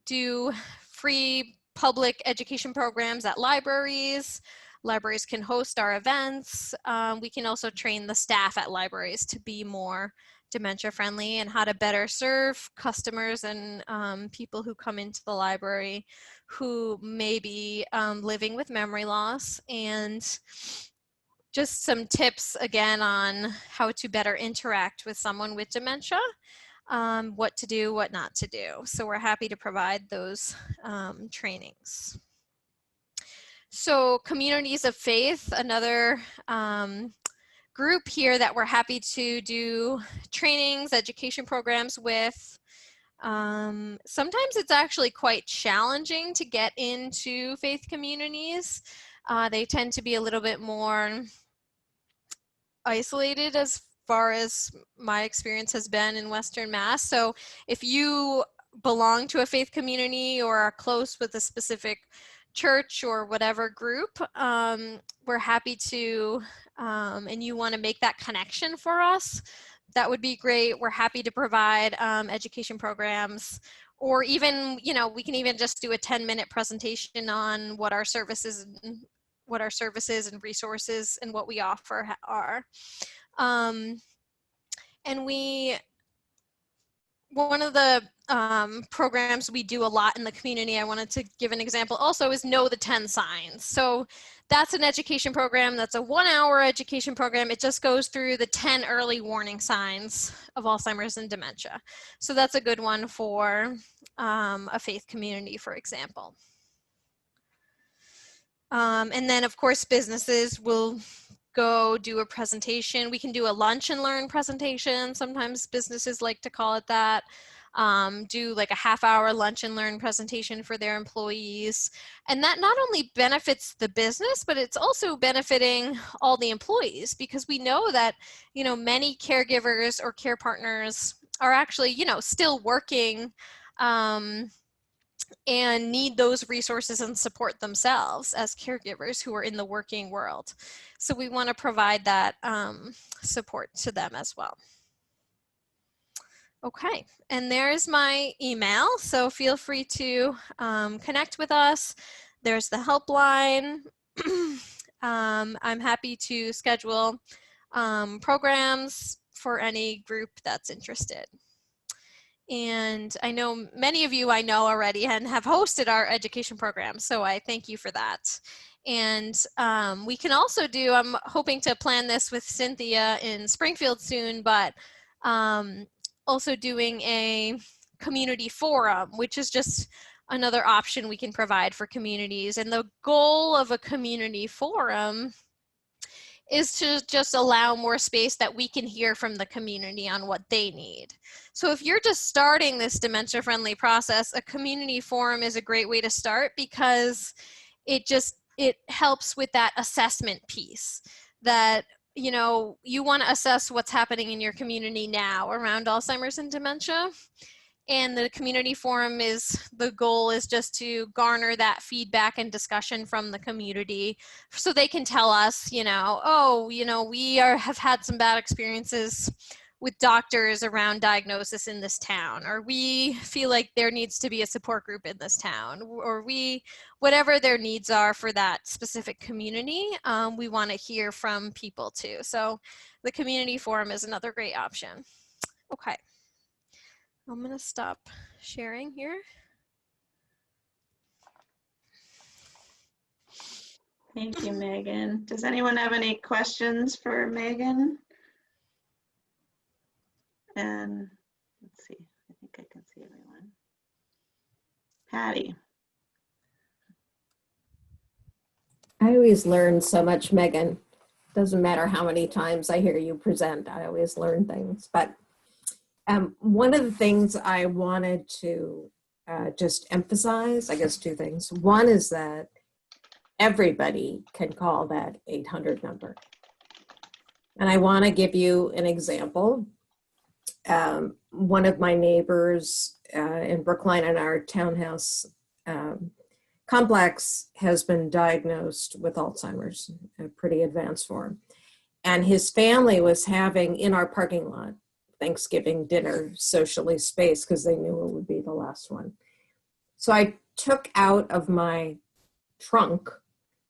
do free public education programs at libraries. Libraries can host our events. We can also train the staff at libraries to be more dementia friendly and how to better serve customers and people who come into the library who may be living with memory loss, and just some tips again on how to better interact with someone with dementia, what to do, what not to do. So we're happy to provide those trainings. So communities of faith, another group here that we're happy to do trainings, education programs with. Sometimes it's actually quite challenging to get into faith communities. They tend to be a little bit more isolated as far as my experience has been in Western Mass. So if you belong to a faith community or are close with a specific church or whatever group, we're happy to, and you want to make that connection for us, that would be great. We're happy to provide education programs, or even, we can even just do a 10-minute presentation on what our services and resources and what we offer are. And one of the programs we do a lot in the community, I wanted to give an example also, is Know the 10 Signs. So that's an education program. That's a 1-hour education program. It just goes through the 10 early warning signs of Alzheimer's and dementia. So that's a good one for a faith community, for example. And then of course, businesses will go do a presentation. We can do a lunch and learn presentation. Sometimes businesses like to call it that. Do like a half-hour lunch and learn presentation for their employees. And that not only benefits the business, but it's also benefiting all the employees, because we know that, many caregivers or care partners are actually, still working and need those resources and support themselves as caregivers who are in the working world. So we want to provide that support to them as well. Okay, and there's my email, so feel free to connect with us. There's the helpline. I'm happy to schedule programs for any group that's interested. And I know many of you I know already and have hosted our education program, so I thank you for that. And we can also do, I'm hoping to plan this with Cynthia in Springfield soon, but also doing a community forum, which is just another option we can provide for communities. And the goal of a community forum is to just allow more space that we can hear from the community on what they need. So if you're just starting this dementia friendly process, a community forum is a great way to start, because it helps with that assessment piece, that you want to assess what's happening in your community now around Alzheimer's and dementia. And the community forum the goal is just to garner that feedback and discussion from the community, so they can tell us, we have had some bad experiences with doctors around diagnosis in this town, or we feel like there needs to be a support group in this town, or whatever their needs are for that specific community, we want to hear from people too. So the community forum is another great option. Okay. I'm going to stop sharing here. Thank you, Megan. Does anyone have any questions for Megan? And let's see, I think I can see everyone. Patty. I always learn so much, Megan. Doesn't matter how many times I hear you present, I always learn things. But one of the things I wanted to just emphasize, I guess two things. One is that everybody can call that 800 number. And I want to give you an example. One of my neighbors in Brookline in our townhouse complex has been diagnosed with Alzheimer's, a pretty advanced form. And his family was having, in our parking lot, Thanksgiving dinner socially spaced, because they knew it would be the last one. So I took out of my trunk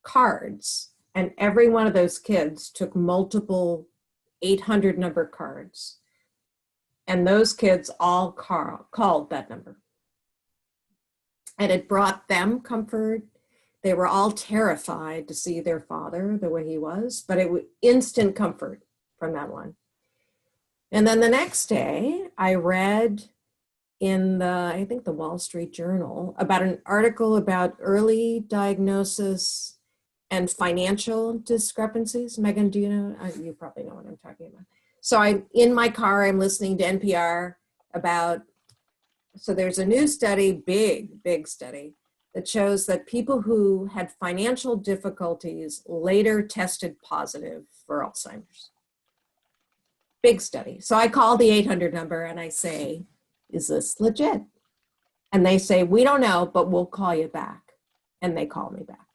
cards, and every one of those kids took multiple 800 number cards. And those kids all called that number. And it brought them comfort. They were all terrified to see their father the way he was, but it was instant comfort from that one. And then the next day, I read in I think the Wall Street Journal, about an article about early diagnosis and financial discrepancies. Megan, do you know? You probably know what I'm talking about. So in my car, I'm listening to NPR about, so there's a new study, big study, that shows that people who had financial difficulties later tested positive for Alzheimer's. Big study. So I call the 800 number and I say, is this legit? And they say, we don't know, but we'll call you back. And they call me back.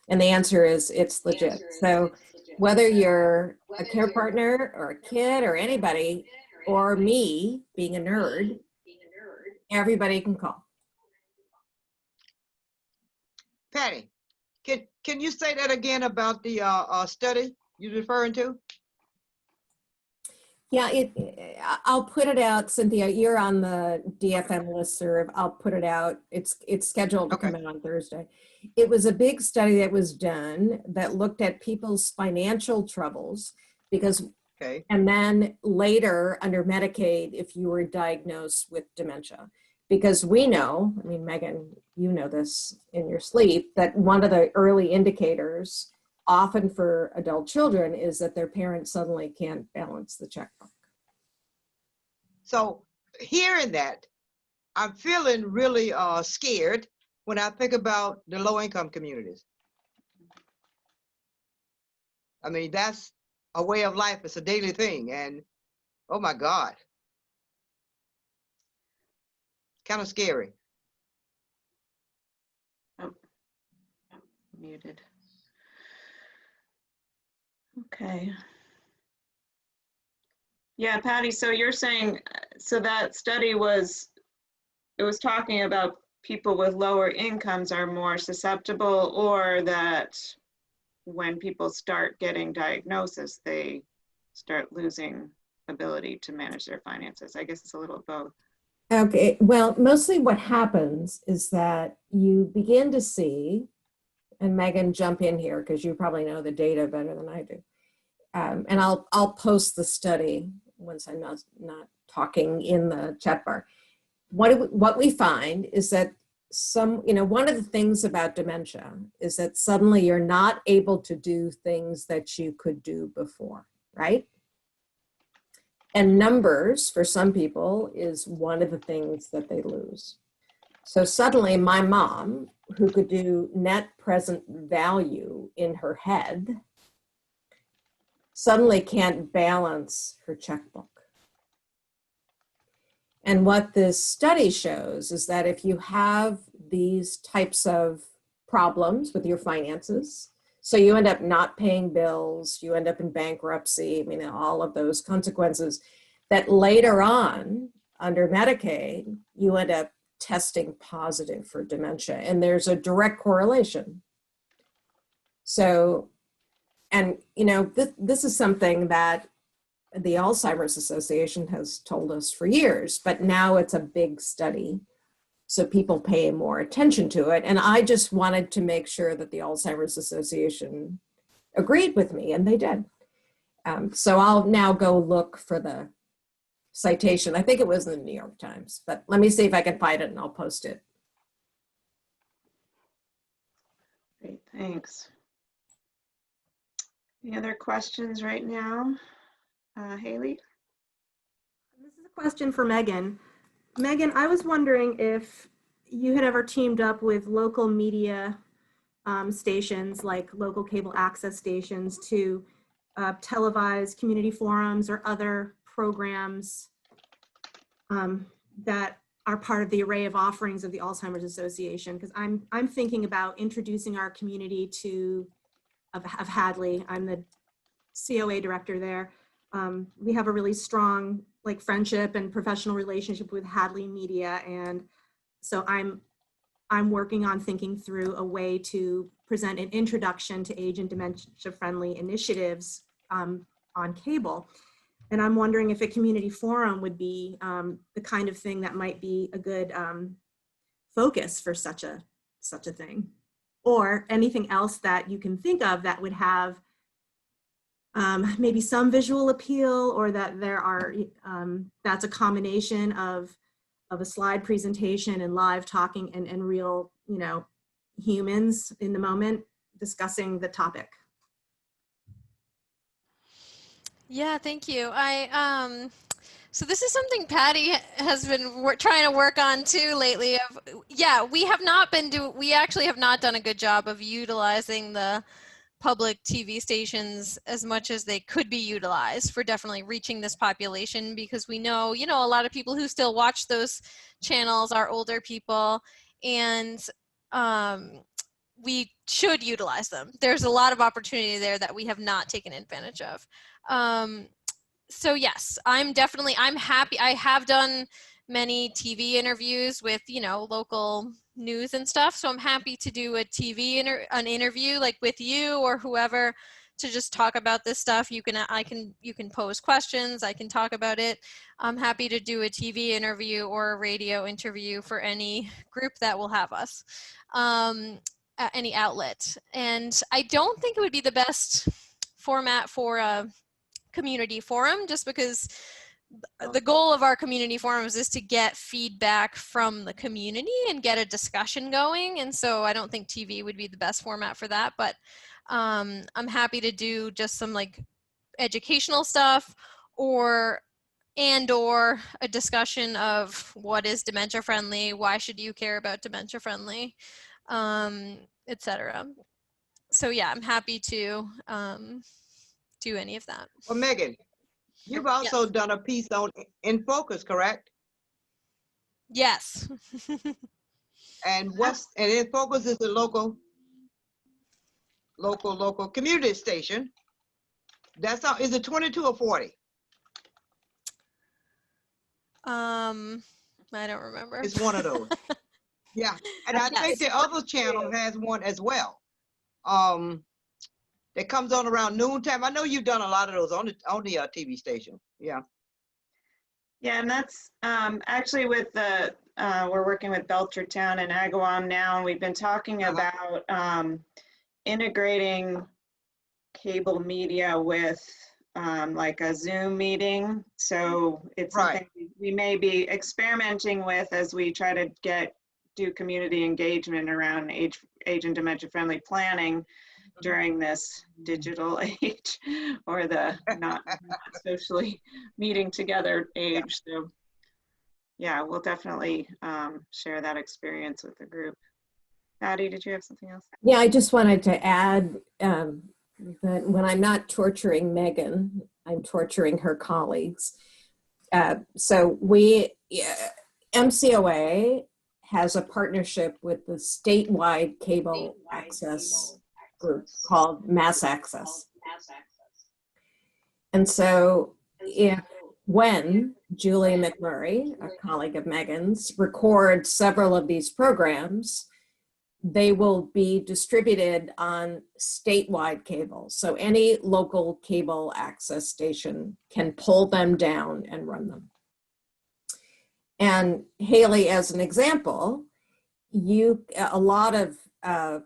And the answer is, it's legit. So whether you're a care partner or a kid or anybody, or me being a nerd, everybody can call. Patty, can you say that again about the study you're referring to? Yeah, I'll put it out, Cynthia. You're on the DFM listserv. I'll put it out. It's scheduled to come out on Thursday. It was a big study that was done that looked at people's financial troubles, because, and then later under Medicaid, if you were diagnosed with dementia. Because we know, I mean, Megan, you know this in your sleep, that one of the early indicators often for adult children is that their parents suddenly can't balance the checkbook. So hearing that, I'm feeling really scared when I think about the low-income communities. I mean, that's a way of life. It's a daily thing. And oh my God, kind of scary. Oh, muted. Okay. Yeah, Patty, so you're saying, so that study was talking about people with lower incomes are more susceptible, or that when people start getting diagnosis, they start losing ability to manage their finances? I guess it's a little of both. Okay, well, mostly what happens is that you begin to see, and Megan, jump in here because you probably know the data better than I do. And I'll post the study once I'm not talking in the chat bar. What we find is that one of the things about dementia is that suddenly you're not able to do things that you could do before, right? And numbers for some people is one of the things that they lose. So suddenly my mom, who could do net present value in her head, suddenly can't balance her checkbook. And what this study shows is that if you have these types of problems with your finances, so you end up not paying bills, you end up in bankruptcy, I mean, all of those consequences, that later on, under Medicaid, you end up testing positive for dementia. And there's a direct correlation. So, and this is something that the Alzheimer's Association has told us for years, but now it's a big study. So people pay more attention to it. And I just wanted to make sure that the Alzheimer's Association agreed with me, and they did. So I'll now go look for the citation. I think it was in the New York Times, but let me see if I can find it and I'll post it. Great, thanks. Any other questions right now? Haley? This is a question for Megan. Megan, I was wondering if you had ever teamed up with local media stations, like local cable access stations, to televise community forums or other programs that are part of the array of offerings of the Alzheimer's Association. Because I'm thinking about introducing our community of Hadley. I'm the COA director there. We have a really strong friendship and professional relationship with Hadley Media, and so I'm working on thinking through a way to present an introduction to age and dementia friendly initiatives on cable. And I'm wondering if a community forum would be the kind of thing that might be a good focus for such a thing, or anything else that you can think of that would have maybe some visual appeal, or that there are, that's a combination of a slide presentation and live talking and real, humans in the moment discussing the topic. Yeah, thank you. So this is something Patty has been trying to work on too lately. We actually have not done a good job of utilizing the public TV stations as much as they could be utilized for definitely reaching this population, because we know, a lot of people who still watch those channels are older people, and we should utilize them. There's a lot of opportunity there that we have not taken advantage of. So yes, I'm happy. I have done many TV interviews with, local news and stuff. So I'm happy to do an interview like with you or whoever to just talk about this stuff. You can pose questions. I can talk about it. I'm happy to do a TV interview or a radio interview for any group that will have us, any outlet. And I don't think it would be the best format for a community forum, just because the goal of our community forums is to get feedback from the community and get a discussion going. And so I don't think TV would be the best format for that, but I'm happy to do just some educational stuff or a discussion of what is dementia friendly, why should you care about dementia friendly, etc. So yeah, I'm happy to do any of that. Well, Megan, you've also done a piece on In Focus, correct? Yes. And In Focus is a local community station. Is it 22 or 40? I don't remember. It's one of those. Yeah, and I think the other channel has one as well. That comes on around noontime. I know you've done a lot of those on the TV station. Yeah. Yeah, and that's actually with we're working with Belchertown and Agawam now, and we've been talking about integrating cable media with like a Zoom meeting. So it's something we may be experimenting with as we try to do community engagement around age and dementia friendly planning during this digital age, or the not socially meeting together age. So yeah, we'll definitely share that experience with the group. Patty, did you have something else? Yeah, I just wanted to add that when I'm not torturing Meghan, I'm torturing her colleagues. So MCOA has a partnership with the statewide cable access group called Mass Access. And so when Julie McMurray, a colleague of Meghan's, records several of these programs, they will be distributed on statewide cable. So any local cable access station can pull them down and run them. And Haley, as an example, a lot of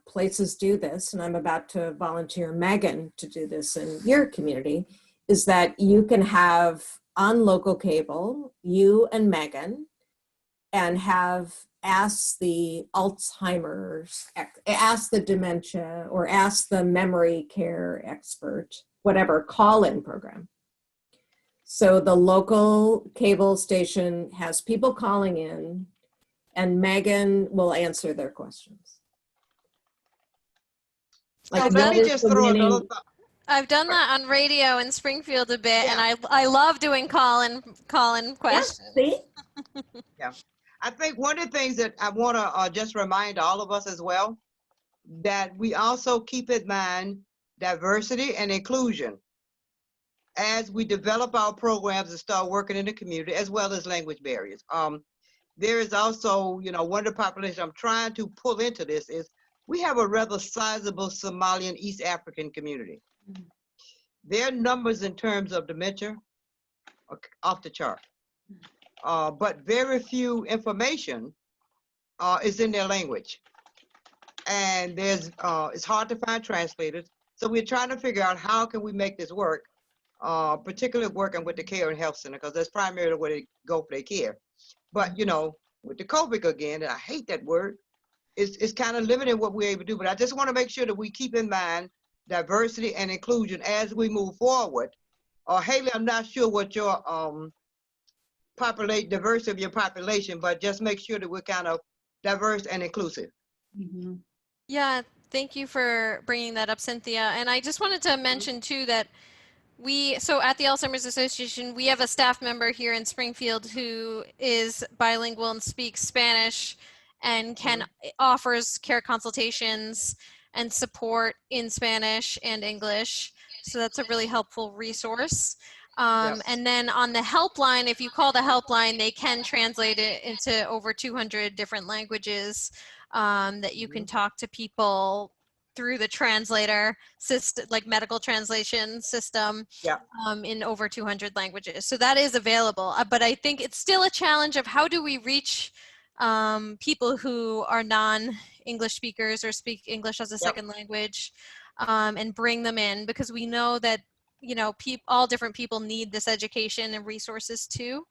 places do this, and I'm about to volunteer Meghan to do this in your community, is that you can have on local cable, you and Meghan, and ask the Alzheimer's, ask the dementia, or ask the memory care expert, whatever, call-in program. So the local cable station has people calling in, and Meghan will answer their questions. So let me just throw another thought. I've done that on radio in Springfield a bit, and I love doing call-in questions. Yeah, see? Yeah. I think one of the things that I want to just remind all of us as well, that we also keep in mind diversity and inclusion as we develop our programs and start working in the community, as well as language barriers. There is also, one of the populations I'm trying to pull into this is we have a rather sizable Somalian East African community. Their numbers in terms of dementia are off the chart. But very few information is in their language. And it's hard to find translators. So we're trying to figure out how can we make this work, particularly working with the care and health center, because that's primarily where they go for their care. But, with the COVID again, and I hate that word, it's kind of limiting what we're able to do. But I just want to make sure that we keep in mind diversity and inclusion as we move forward. Haley, I'm not sure what your diversity of your population, but just make sure that we're kind of diverse and inclusive. Mm-hmm. Yeah, thank you for bringing that up, Cynthia. And I just wanted to mention too that so at the Alzheimer's Association, we have a staff member here in Springfield who is bilingual and speaks Spanish and offers care consultations and support in Spanish and English. So that's a really helpful resource. And then on the helpline, if you call the helpline, they can translate it into over 200 different languages that you can talk to people through the translator system, like medical translation system, in over 200 languages. So that is available. But I think it's still a challenge of how do we reach people who are non-English speakers or speak English as a second language, and bring them in, because we know that all different people need this education and resources too.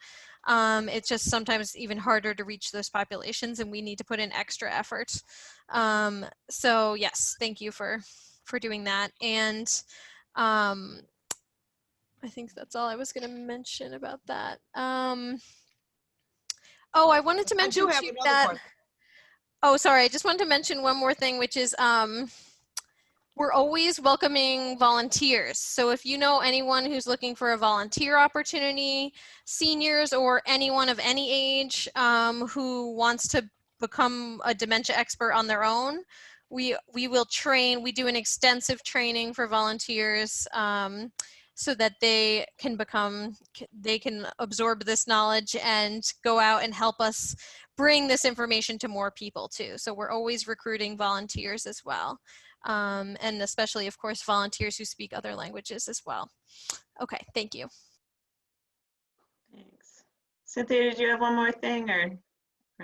It's just sometimes even harder to reach those populations, and we need to put in extra effort. So yes, thank you for doing that. And I think that's all I was going to mention about that. Oh, I wanted to mention too that. Oh, sorry. I just wanted to mention one more thing, which is we're always welcoming volunteers. So if you know anyone who's looking for a volunteer opportunity, seniors or anyone of any age who wants to become a dementia expert on their own, we will train. We do an extensive training for volunteers so that they can absorb this knowledge and go out and help us bring this information to more people too. So we're always recruiting volunteers as well. And especially, of course, volunteers who speak other languages as well. Okay, thank you. Thanks. Cynthia, did you have one more thing, or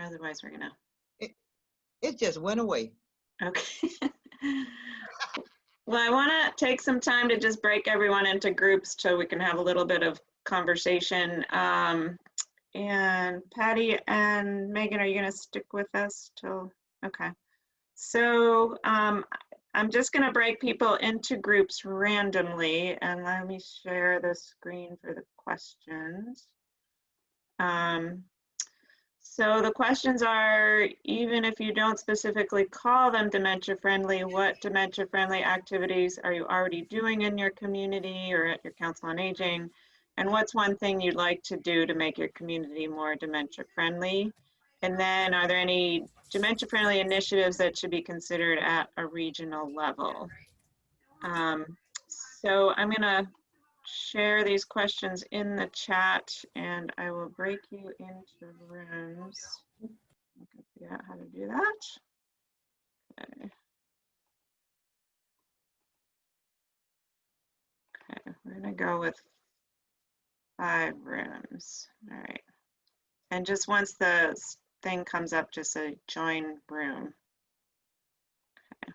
otherwise we're gonna? It just went away. Okay. Well, I want to take some time to just break everyone into groups so we can have a little bit of conversation. And Patty and Megan, are you going to stick with us till? Okay. So I'm just going to break people into groups randomly, and let me share the screen for the questions. So the questions are, even if you don't specifically call them dementia friendly, what dementia friendly activities are you already doing in your community or at your Council on Aging? And what's one thing you'd like to do to make your community more dementia friendly? And then are there any dementia friendly initiatives that should be considered at a regional level? So I'm gonna share these questions in the chat and I will break you into rooms. I can figure out how to do that. Okay. Okay, we're gonna go with 5 rooms. All right. And just once the thing comes up, just say join room. Okay.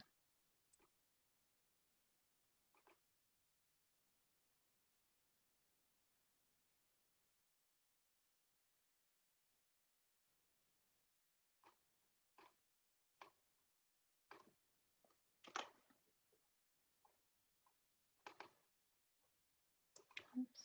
Oops.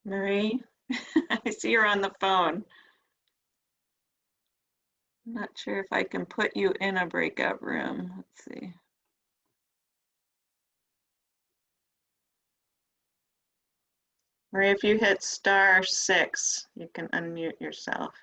Marie, I see you're on the phone. I'm not sure if I can put you in a breakout room. Let's see. Marie, if you hit *6, you can unmute yourself.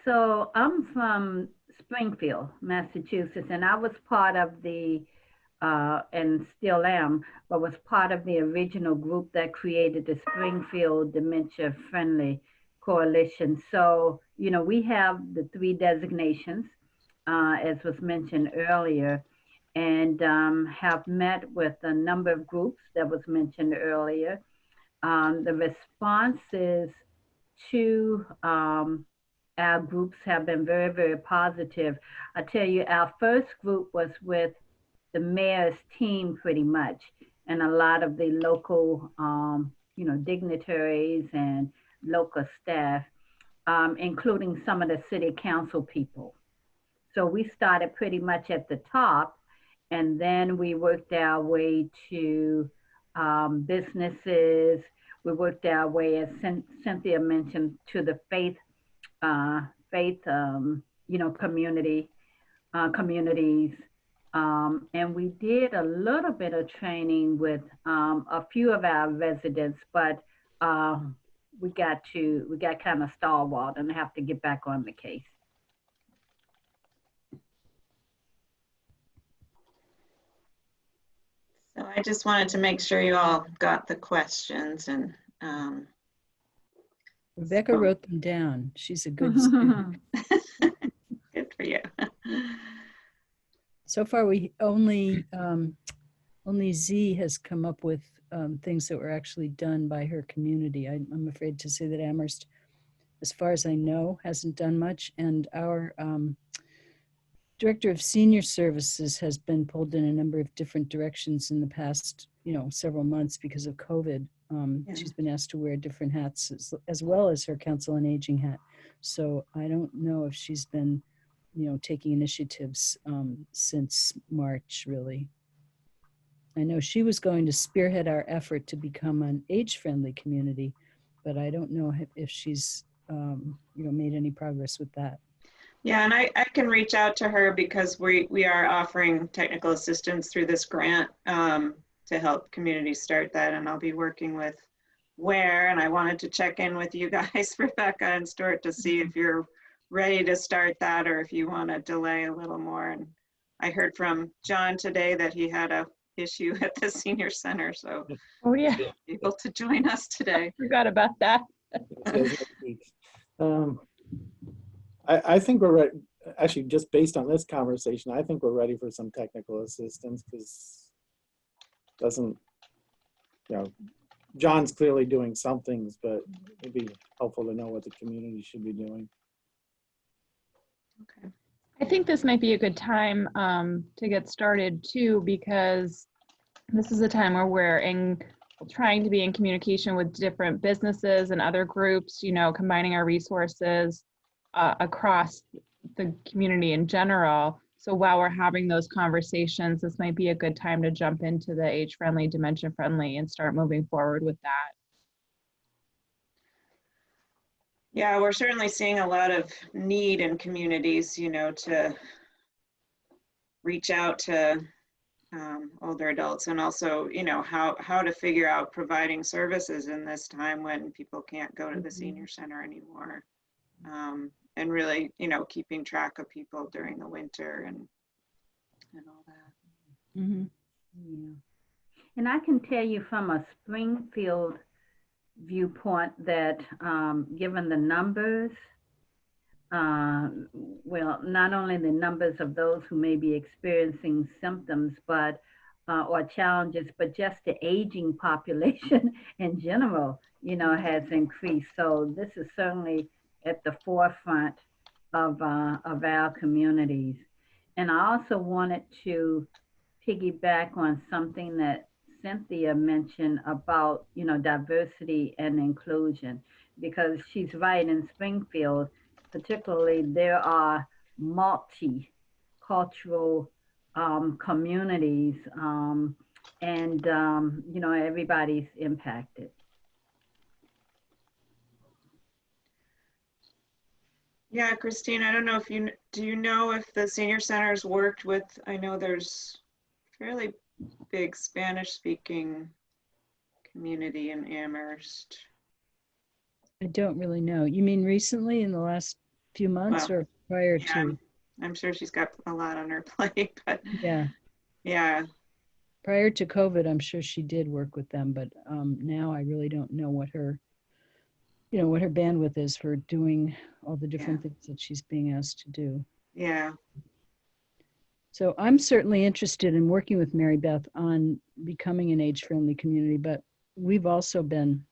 So I'm from Springfield, Massachusetts, and I was part of the, and still am, but was part of the original group that created the Springfield Dementia Friendly Coalition. So, you know, we have the 3 designations, as was mentioned earlier, and have met with a number of groups that was mentioned earlier. The responses to our groups have been very, very positive. I tell you, our first group was with the mayor's team pretty much, and a lot of the local, you know, dignitaries and local staff, including some of the city council people. So we started pretty much at the top, and then we worked our way to businesses. We worked our way, as Cynthia mentioned, to the faith, you know, communities, And we did a little bit of training with a few of our residents, but we got kind of stalwart and have to get back on the case. So I just wanted to make sure you all got the questions, and Rebecca so- wrote them down. She's a good student. Good for you. So far, we only Z has come up with things that were actually done by her community. I'm afraid to say that Amherst, as far as I know, hasn't done much. And our Director of Senior Services has been pulled in a number of different directions in the past, several months because of COVID. Yeah. She's been asked to wear different hats as well as her Council on Aging hat. So I don't know if she's been, taking initiatives since March, really. I know she was going to spearhead our effort to become an age-friendly community, but I don't know if she's, made any progress with that. Yeah, and I can reach out to her because we are offering technical assistance through this grant to help communities start that, and I'll be working with Ware, and I wanted to check in with you guys, Rebecca and Stuart, to see if you're ready to start that or if you want to delay a little more. And I heard from John today that he had a issue at the senior center, so Oh yeah, able to join us today. forgot about that. I think we're ready. Actually, just based on this conversation, I think we're ready for some technical assistance because John's clearly doing some things, but it'd be helpful to know what the community should be doing. Okay. I think this might be a good time to get started too, because this is a time where we're trying to be in communication with different businesses and other groups, combining our resources across the community in general. So while we're having those conversations, this might be a good time to jump into the age-friendly, dementia-friendly, and start moving forward with that. Yeah, we're certainly seeing a lot of need in communities, to reach out to older adults, and also, how to figure out providing services in this time when people can't go to the senior center anymore. And really, keeping track of people during the winter and all that. Mm-hmm. Yeah. And I can tell you from a Springfield viewpoint that given the numbers, not only the numbers of those who may be experiencing symptoms, but or challenges, but just the aging population in general, has increased. So this is certainly at the forefront of our communities. And I also wanted to piggyback on something that Cynthia mentioned about, diversity and inclusion, because she's right. In Springfield, particularly, there are multicultural communities, and everybody's impacted. Yeah, Christine, I don't know if do you know if the senior centers worked with, I know there's fairly big Spanish speaking community in Amherst. I don't really know. You mean recently in the last few months or prior to? I'm sure she's got a lot on her plate, but yeah. Prior to COVID, I'm sure she did work with them, but now I really don't know what her bandwidth is for doing all the different things that she's being asked to do. Yeah. So I'm certainly interested in working with Mary Beth on becoming an age-friendly community, but we've also been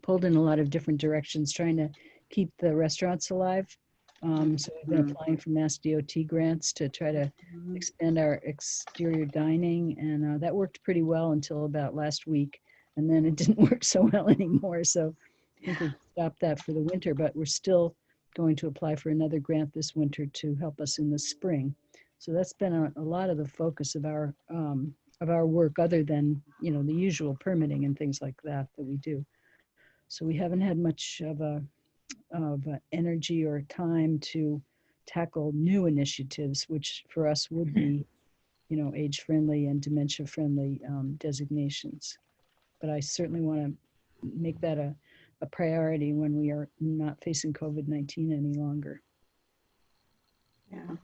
pulled in a lot of different directions trying to keep the restaurants alive. So we've been applying for Mass DOT grants to try to expand our exterior dining, and that worked pretty well until about last week, and then it didn't work so well anymore. So I think we've stopped that for the winter, but we're still going to apply for another grant this winter to help us in the spring. So that's been a lot of the focus of our work, other than the usual permitting and things like that we do. So we haven't had much of energy or time to tackle new initiatives, which for us would be age-friendly and dementia-friendly designations. But I certainly want to make that a priority when we are not facing COVID-19 any longer. Yeah.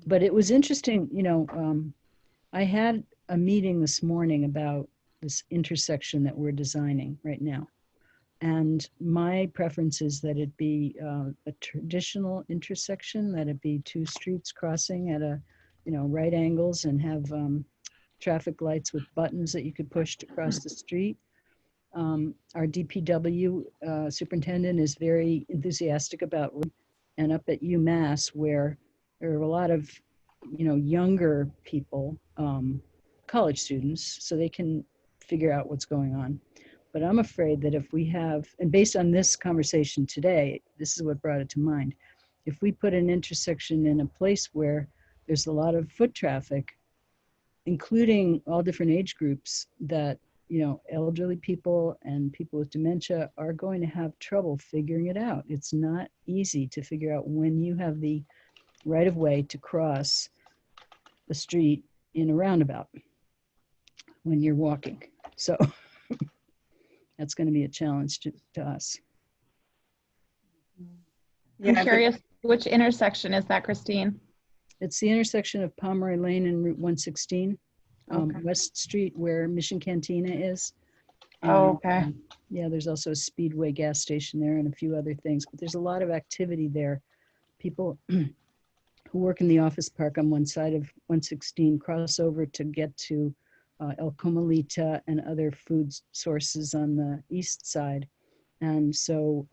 But it was interesting, I had a meeting this morning about this intersection that we're designing right now. And my preference is that it be a traditional intersection, that it be two streets crossing at right angles and have traffic lights with buttons that you could push to cross the street. Our DPW superintendent is very enthusiastic about, and up at UMass where there are a lot of, younger people, college students, so they can figure out what's going on. But I'm afraid that if we have, and based on this conversation today, this is what brought it to mind. If we put an intersection in a place where there's a lot of foot traffic, including all different age groups, that, elderly people and people with dementia are going to have trouble figuring it out. It's not easy to figure out when you have the right of way to cross the street in a roundabout when you're walking. So that's going to be a challenge to us. I'm curious, which intersection is that, Christine? It's the intersection of Pomeroy Lane and Route 116, Okay. West Street, where Mission Cantina is. Oh, okay. Yeah, there's also a Speedway gas station there and a few other things, but there's a lot of activity there. People who work in the office park on one side of 116 cross over to get to El Comalita and other food sources on the east side. And so,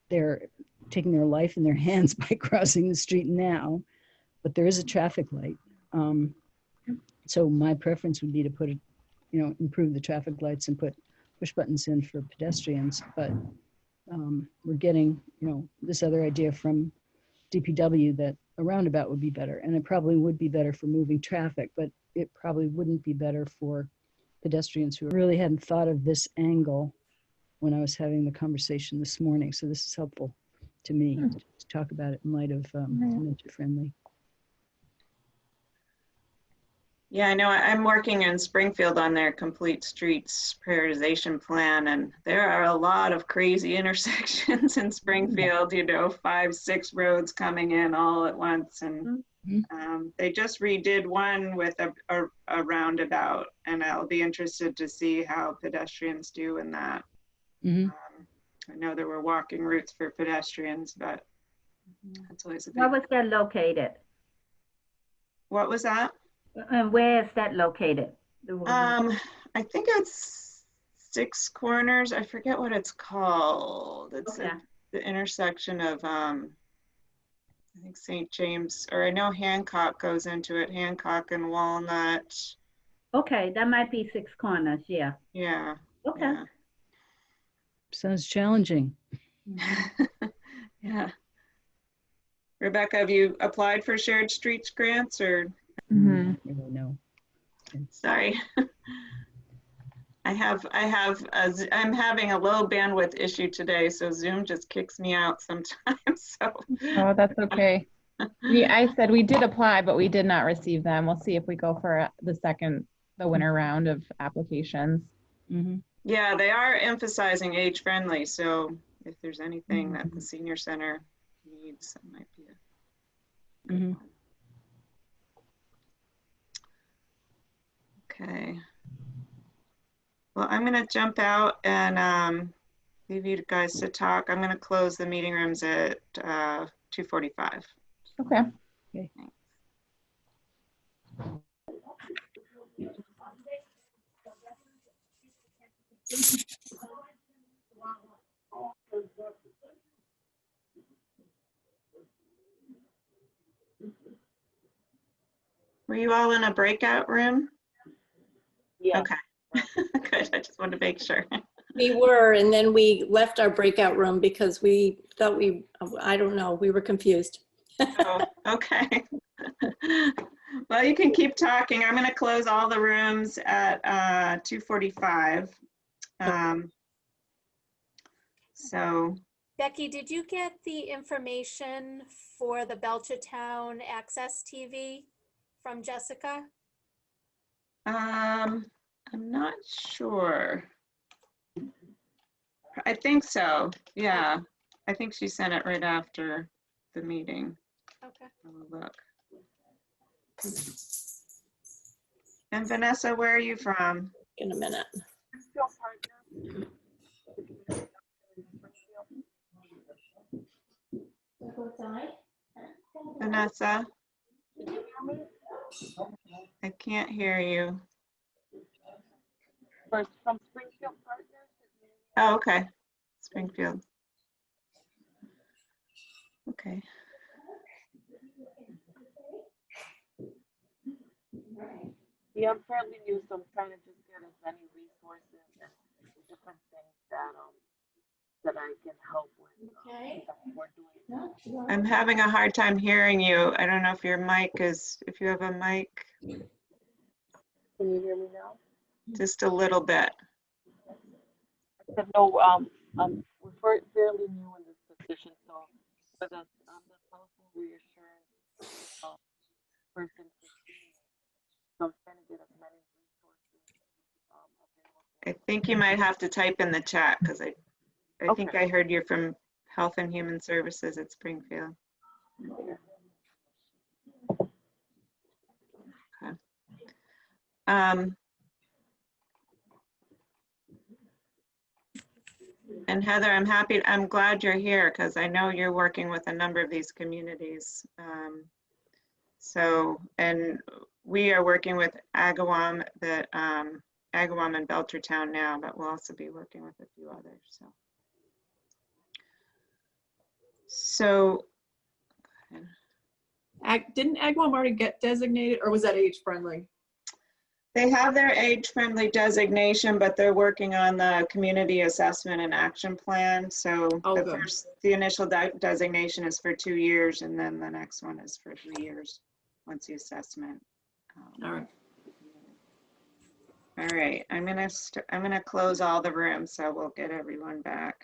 they're taking their life in their hands by crossing the street now, but there is a traffic light. So my preference would be to put it, improve the traffic lights and put push buttons in for pedestrians. But we're getting, this other idea from DPW that a roundabout would be better, and it probably would be better for moving traffic, but it probably wouldn't be better for pedestrians who really hadn't thought of this angle when I was having the conversation this morning. So this is helpful to me to talk about it in light of dementia friendly. Yeah, I know I'm working in Springfield on their complete streets prioritization plan, and there are a lot of crazy intersections in Springfield, 5, 6 roads coming in all at once. And they just redid one with a roundabout, and I'll be interested to see how pedestrians do in that. I know there were walking routes for pedestrians, but that's always a big... Where was that located? What was that? And where is that located? I think it's 6 Corners. I forget what it's called. It's the intersection of I think St. James, or I know Hancock goes into it. Hancock and Walnut. Okay, that might be 6 Corners. Yeah. Yeah. Okay. Yeah. Sounds challenging. Yeah. Rebecca, have you applied for shared streets grants or? No. Sorry. I'm having a low bandwidth issue today, so Zoom just kicks me out sometimes. So. Oh, that's okay. I said we did apply, but we did not receive them. We'll see if we go for the winter round of applications. Yeah, they are emphasizing age friendly. So if there's anything that the senior center needs, that might be a good one. Okay. Well, I'm going to jump out and leave you guys to talk. I'm going to close the meeting rooms at 2:45. Okay. Were you all in a breakout room? Yeah. Okay. Good. I just wanted to make sure. We were, and then we left our breakout room because we thought I don't know, we were confused. Oh, okay. Well, you can keep talking. I'm going to close all the rooms at 2:45. So. Becky, did you get the information for the Belchertown Access TV from Jessica? I'm not sure. I think so. Yeah. I think she sent it right after the meeting. Okay. I'll look. And Vanessa, where are you from? In a minute. Vanessa? I can't hear you. From Springfield Partners. Oh, okay. Springfield. Okay. Yeah, I'm fairly new, so I'm trying to just get as many resources and different things that I can help with. Okay. I'm having a hard time hearing you. I don't know if your mic is, if you have a mic. Can you hear me now? Just a little bit. I said, no, we're fairly new in this position, so for the telephone reassurance person, so I'm trying to get as many resources available. I think you might have to type in the chat because I think I heard you're from Health and Human Services at Springfield. Okay. And Heather, I'm glad you're here because I know you're working with a number of these communities. And we are working with Agawam, Agawam and Belchertown now, but we'll also be working with a few others. So Didn't Agawam already get designated, or was that age friendly? they have their age-friendly designation, but they're working on the community assessment and action plan. So the initial designation is for 2 years, and then the next one is for 3 years once the assessment. All right. All right, I'm gonna close all the rooms so we'll get everyone back.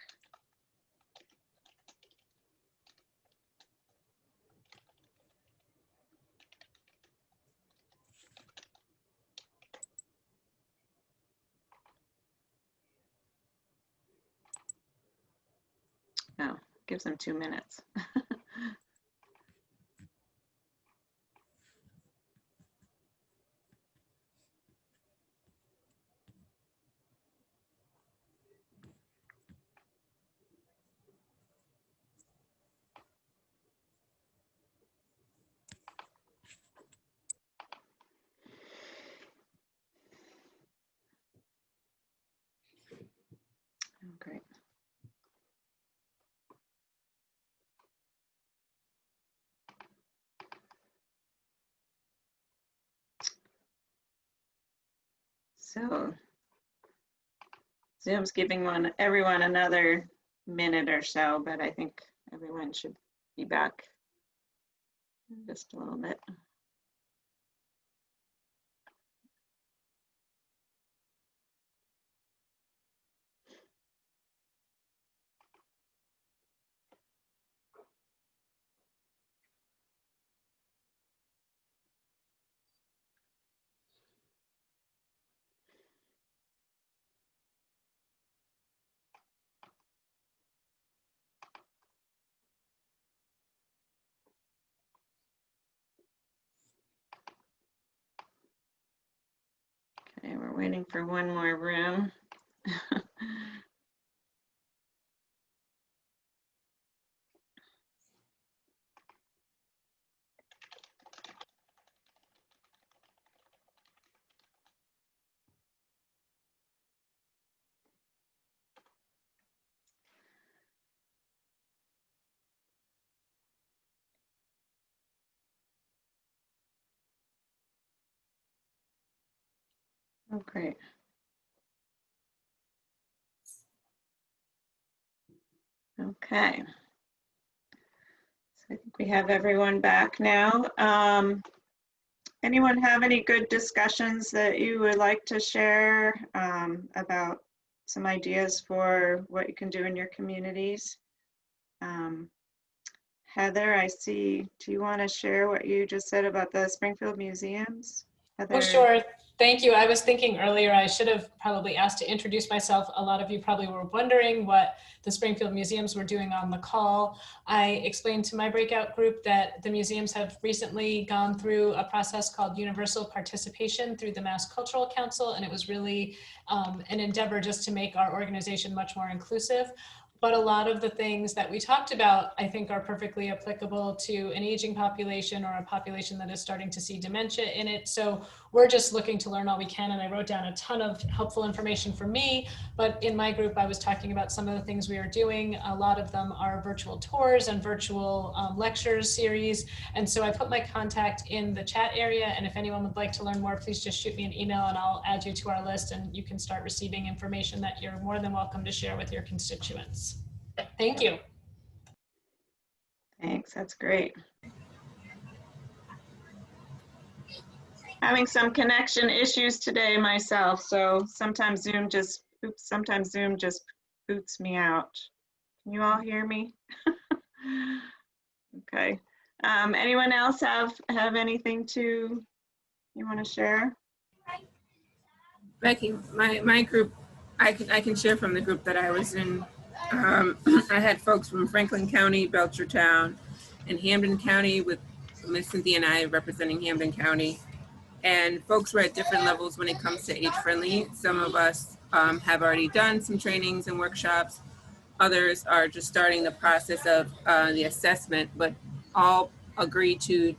Oh, gives them 2 minutes. Oh, great. So Zoom's giving everyone another minute or so, but I think everyone should be back in just a little bit. Okay, we're waiting for one more room. Oh, great. Okay. So I think we have everyone back now. Anyone have any good discussions that you would like to share about some ideas for what you can do in your communities? Heather, I see, do you want to share what you just said about the Springfield museums? Heather? Oh, sure. Thank you. I was thinking earlier I should have probably asked to introduce myself. A lot of you probably were wondering what the Springfield museums were doing on the call. I explained to my breakout group that the museums have recently gone through a process called universal participation through the Mass Cultural Council, and it was really an endeavor just to make our organization much more inclusive. But a lot of the things that we talked about, I think, are perfectly applicable to an aging population or a population that is starting to see dementia in it. So we're just looking to learn all we can. And I wrote down a ton of helpful information for me. But in my group, I was talking about some of the things we are doing. A lot of them are virtual tours and virtual lectures series. And so I put my contact in the chat area. And if anyone would like to learn more, please just shoot me an email and I'll add you to our list. And you can start receiving information that you're more than welcome to share with your constituents. Thank you. Thanks, that's great. Having some connection issues today myself, so sometimes Zoom just boots me out. Can you all hear me? Okay. Anyone else have anything you want to share? Becky, my group, I can share from the group that I was in. I had folks from Franklin County, Belchertown, and Hampden County, with Ms. Cynthia and I representing Hampden County. And folks were at different levels when it comes to age friendly. Some of us have already done some trainings and workshops. Others are just starting the process of the assessment, but all agree to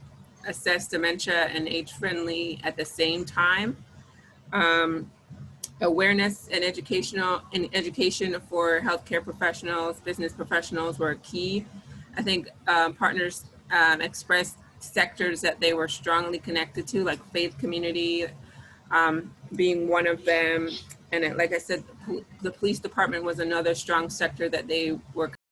assess dementia and age friendly at the same time. Awareness and education for healthcare professionals, business professionals were key. I think partners expressed sectors that they were strongly connected to, like faith community being one of them. And like I said, the police department was another strong sector that they were